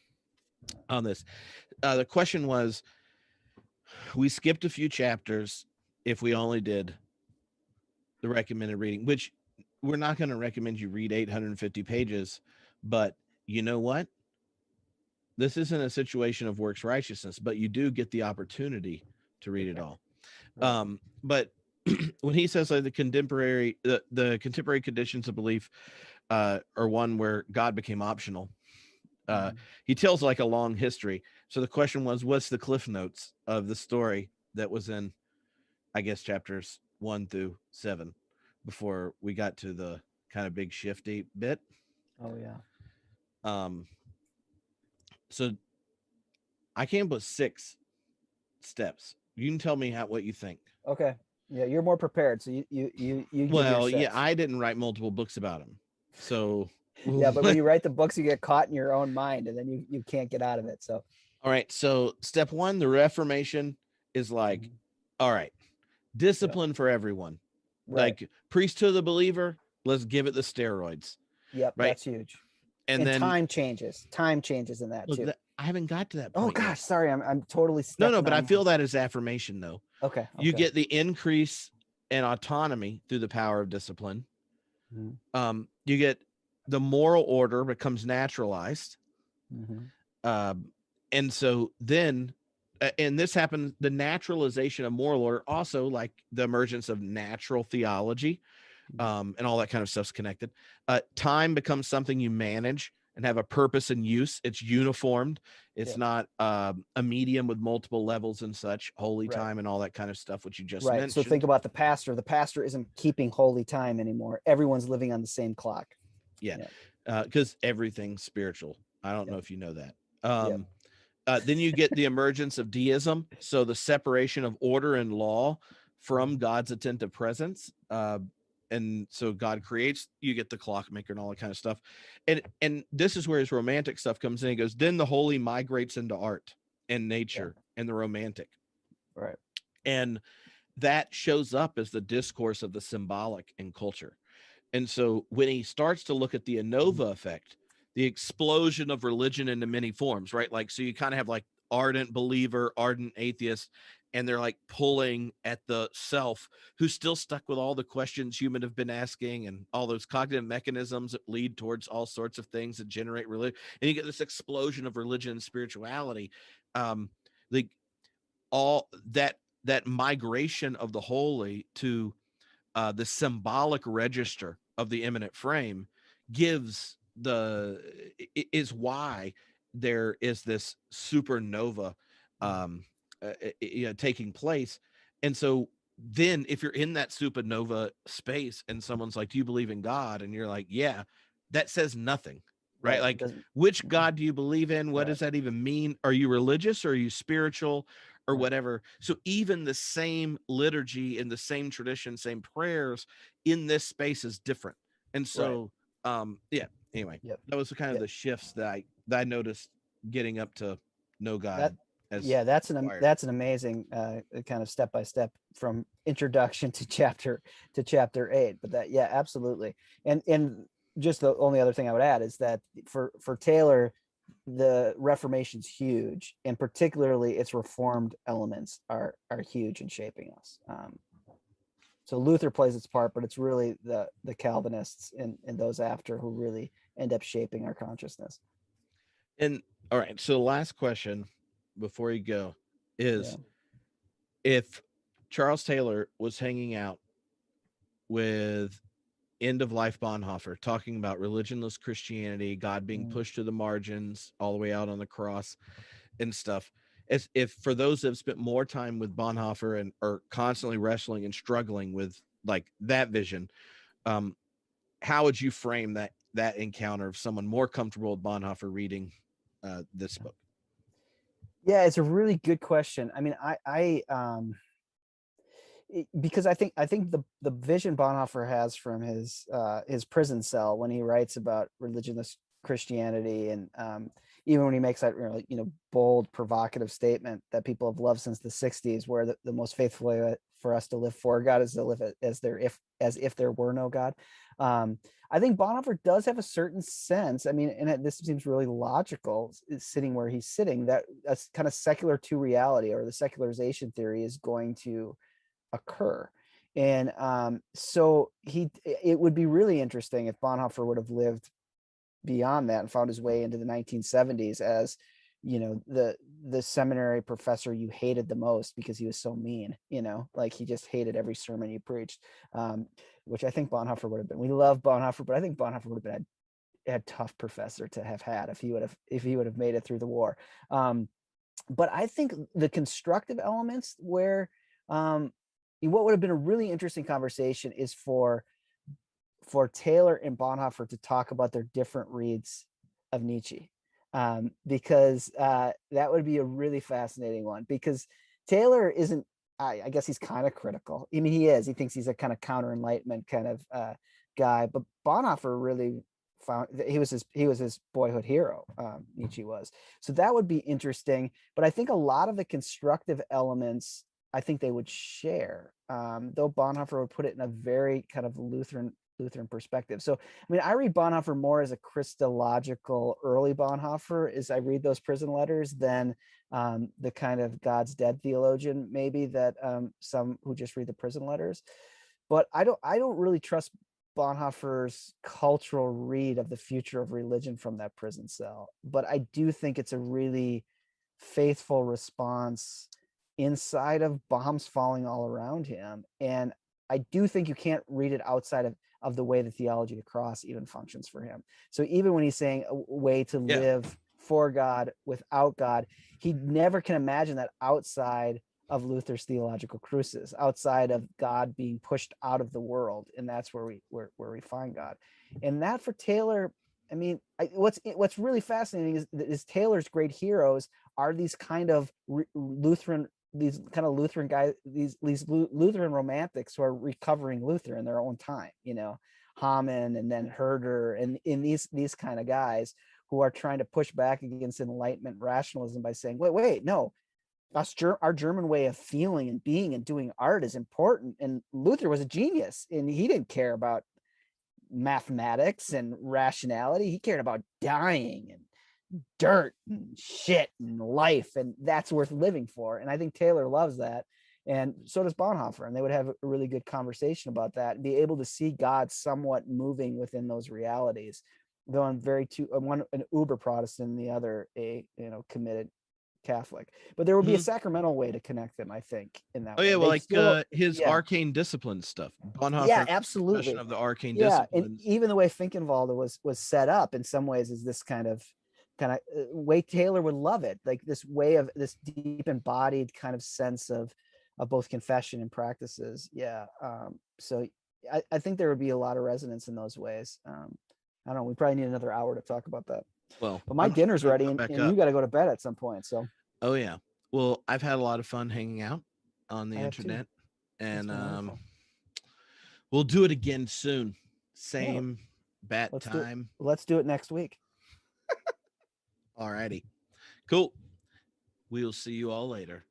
this. The question was, we skipped a few chapters if we only did the recommended reading, which we're not going to recommend you read 850 pages, but you know what? This isn't a situation of works righteousness, but you do get the opportunity to read it all. Right. But when he says like the contemporary conditions of belief are one where God became optional, he tells like a long history. So the question was, what's the cliff notes of the story that was in, I guess, chapters 1 through 7 before we got to the kind of big shifty bit? Oh yeah. So I came up with 6 steps. You can tell me what you think. Okay. Yeah, you're more prepared. So you well, yeah, I didn't write multiple books about him. So yeah, but when you write the books, you get caught in your own mind and then you can't get out of it. So all right. So step 1, the Reformation is like, all right, discipline for everyone. Right. Like priesthood of the believer, let's give it the steroids. Yep, right? That's huge. And then time changes in that too. I haven't got to that point. Oh gosh, yet. Sorry, I'm totally no, but I feel that as affirmation though. Okay. You get the increase in autonomy through the power of discipline. Mm-hmm. You get the moral order becomes naturalized. Mm-hmm. And so then, and this happened, the naturalization of moral order, also like the emergence of natural theology, and all that kind of stuff's connected. Time becomes something you manage and have a purpose and use. It's uniformed. It's not a medium with multiple levels and such, holy time and all that kind of stuff, which you just mentioned. So think about the pastor. The pastor isn't keeping holy time anymore. Everyone's living on the same clock. Because everything's spiritual. I don't know if you know that. Then you get the emergence of deism. So the separation of order and law from God's attentive presence. and so God creates, you get the clockmaker and all that kind of stuff. And this is where his romantic stuff comes in. He goes, then the holy migrates into art and nature and the romantic. Right. And that shows up as the discourse of the symbolic in culture. And so when he starts to look at the ANOVA effect, the explosion of religion into many forms, right? Like, so you kind of have like ardent believer, ardent atheist, and they're like pulling at the self who's still stuck with all the questions human have been asking and all those cognitive mechanisms that lead towards all sorts of things that generate religion. And you get this explosion of religion and spirituality. Like all that migration of the holy to the symbolic register of the immanent frame is why there is this supernova taking place. And so then if you're in that supernova space and someone's like, do you believe in God? And you're like, yeah, that says nothing, right? Like, which God do you believe in? What does that even mean? Are you religious or are you spiritual or whatever? So even the same liturgy in the same tradition, same prayers in this space is different. And so anyway, that was kind of the shifts that I noticed getting up to know God. That's an amazing kind of step by step from introduction to chapter 8. But that, absolutely. And just the only other thing I would add is that for Taylor, the Reformation's huge, and particularly its Reformed elements are huge in shaping us. So Luther plays its part, but it's really the Calvinists and those after who really end up shaping our consciousness. And all right, so the last question before you go is, if Charles Taylor was hanging out with end of life Bonhoeffer talking about religionless Christianity, God being pushed to the margins all the way out on the cross and stuff, as if for those that have spent more time with Bonhoeffer and are constantly wrestling and struggling with like that vision, how would you frame that encounter of someone more comfortable with Bonhoeffer reading this book? Yeah, it's a really good question. I mean, because I think the vision Bonhoeffer has from his prison cell when he writes about religionless Christianity, and even when he makes that bold, provocative statement that people have loved since the 60s, where the most faithful way for us to live for God is to live as if there were no God. I think Bonhoeffer does have a certain sense. I mean, and this seems really logical, sitting where he's sitting, that a kind of secular to reality, or the secularization theory, is going to occur. And so it would be really interesting if Bonhoeffer would have lived beyond that and found his way into the 1970s as the seminary professor you hated the most because he was so mean, like he just hated every sermon you preached, which I think Bonhoeffer would have been. We love Bonhoeffer, but I think Bonhoeffer would have been a tough professor to have had if he would have made it through the war. But I think the constructive elements where what would have been a really interesting conversation is for Taylor and Bonhoeffer to talk about their different reads of Nietzsche, because that would be a really fascinating one, because Taylor isn't, I guess he's kind of critical. I mean, he thinks he's a kind of counter Enlightenment kind of guy, but Bonhoeffer really found that he was his boyhood hero. Nietzsche was. So that would be interesting. But I think a lot of the constructive elements, I think they would share, though Bonhoeffer would put it in a very kind of Lutheran perspective. So, I mean, I read Bonhoeffer more as a Christological early Bonhoeffer as I read those prison letters than the kind of God's dead theologian, maybe, that some who just read the prison letters. But I don't really trust Bonhoeffer's cultural read of the future of religion from that prison cell. But I do think it's a really faithful response inside of bombs falling all around him. And I do think you can't read it outside of the way the theology of the cross even functions for him. So even when he's saying a way to live for God without God, he never can imagine that outside of Luther's theological crucis, outside of God being pushed out of the world, and that's where we find God. And that for Taylor, I mean, what's really fascinating is Taylor's great heroes are these kind of Lutheran these kind of Lutheran guys, these Lutheran romantics who are recovering Luther in their own time, Hamann and then Herder, and in these kind of guys who are trying to push back against Enlightenment rationalism by saying, wait, no, our German way of feeling and being and doing art is important. And Luther was a genius, and he didn't care about mathematics and rationality. He cared about dying and dirt and shit and life, and that's worth living for. And I think Taylor loves that, and so does Bonhoeffer, and they would have a really good conversation about that and be able to see God somewhat moving within those realities, though I'm one an uber Protestant and the other a committed Catholic. But there would be a sacramental way to connect them, I think, in that way. Yeah, well, his arcane discipline stuff. Bonhoeffer, yeah, absolutely, of the arcane disciplines. disciplines. And even the way Finkenwalde was set up in some ways is this kind of way Taylor would love it, like this way of this deep embodied kind of sense of both confession and practices. So I think there would be a lot of resonance in those ways. I don't know, we probably need another hour to talk about that. Well, but my dinner's ready, and you got to go to bed at some point. So yeah, well, I've had a lot of fun hanging out on the internet, and we'll do it again soon. Same bat time. Let's do it next week. All righty. Cool. We'll see you all later.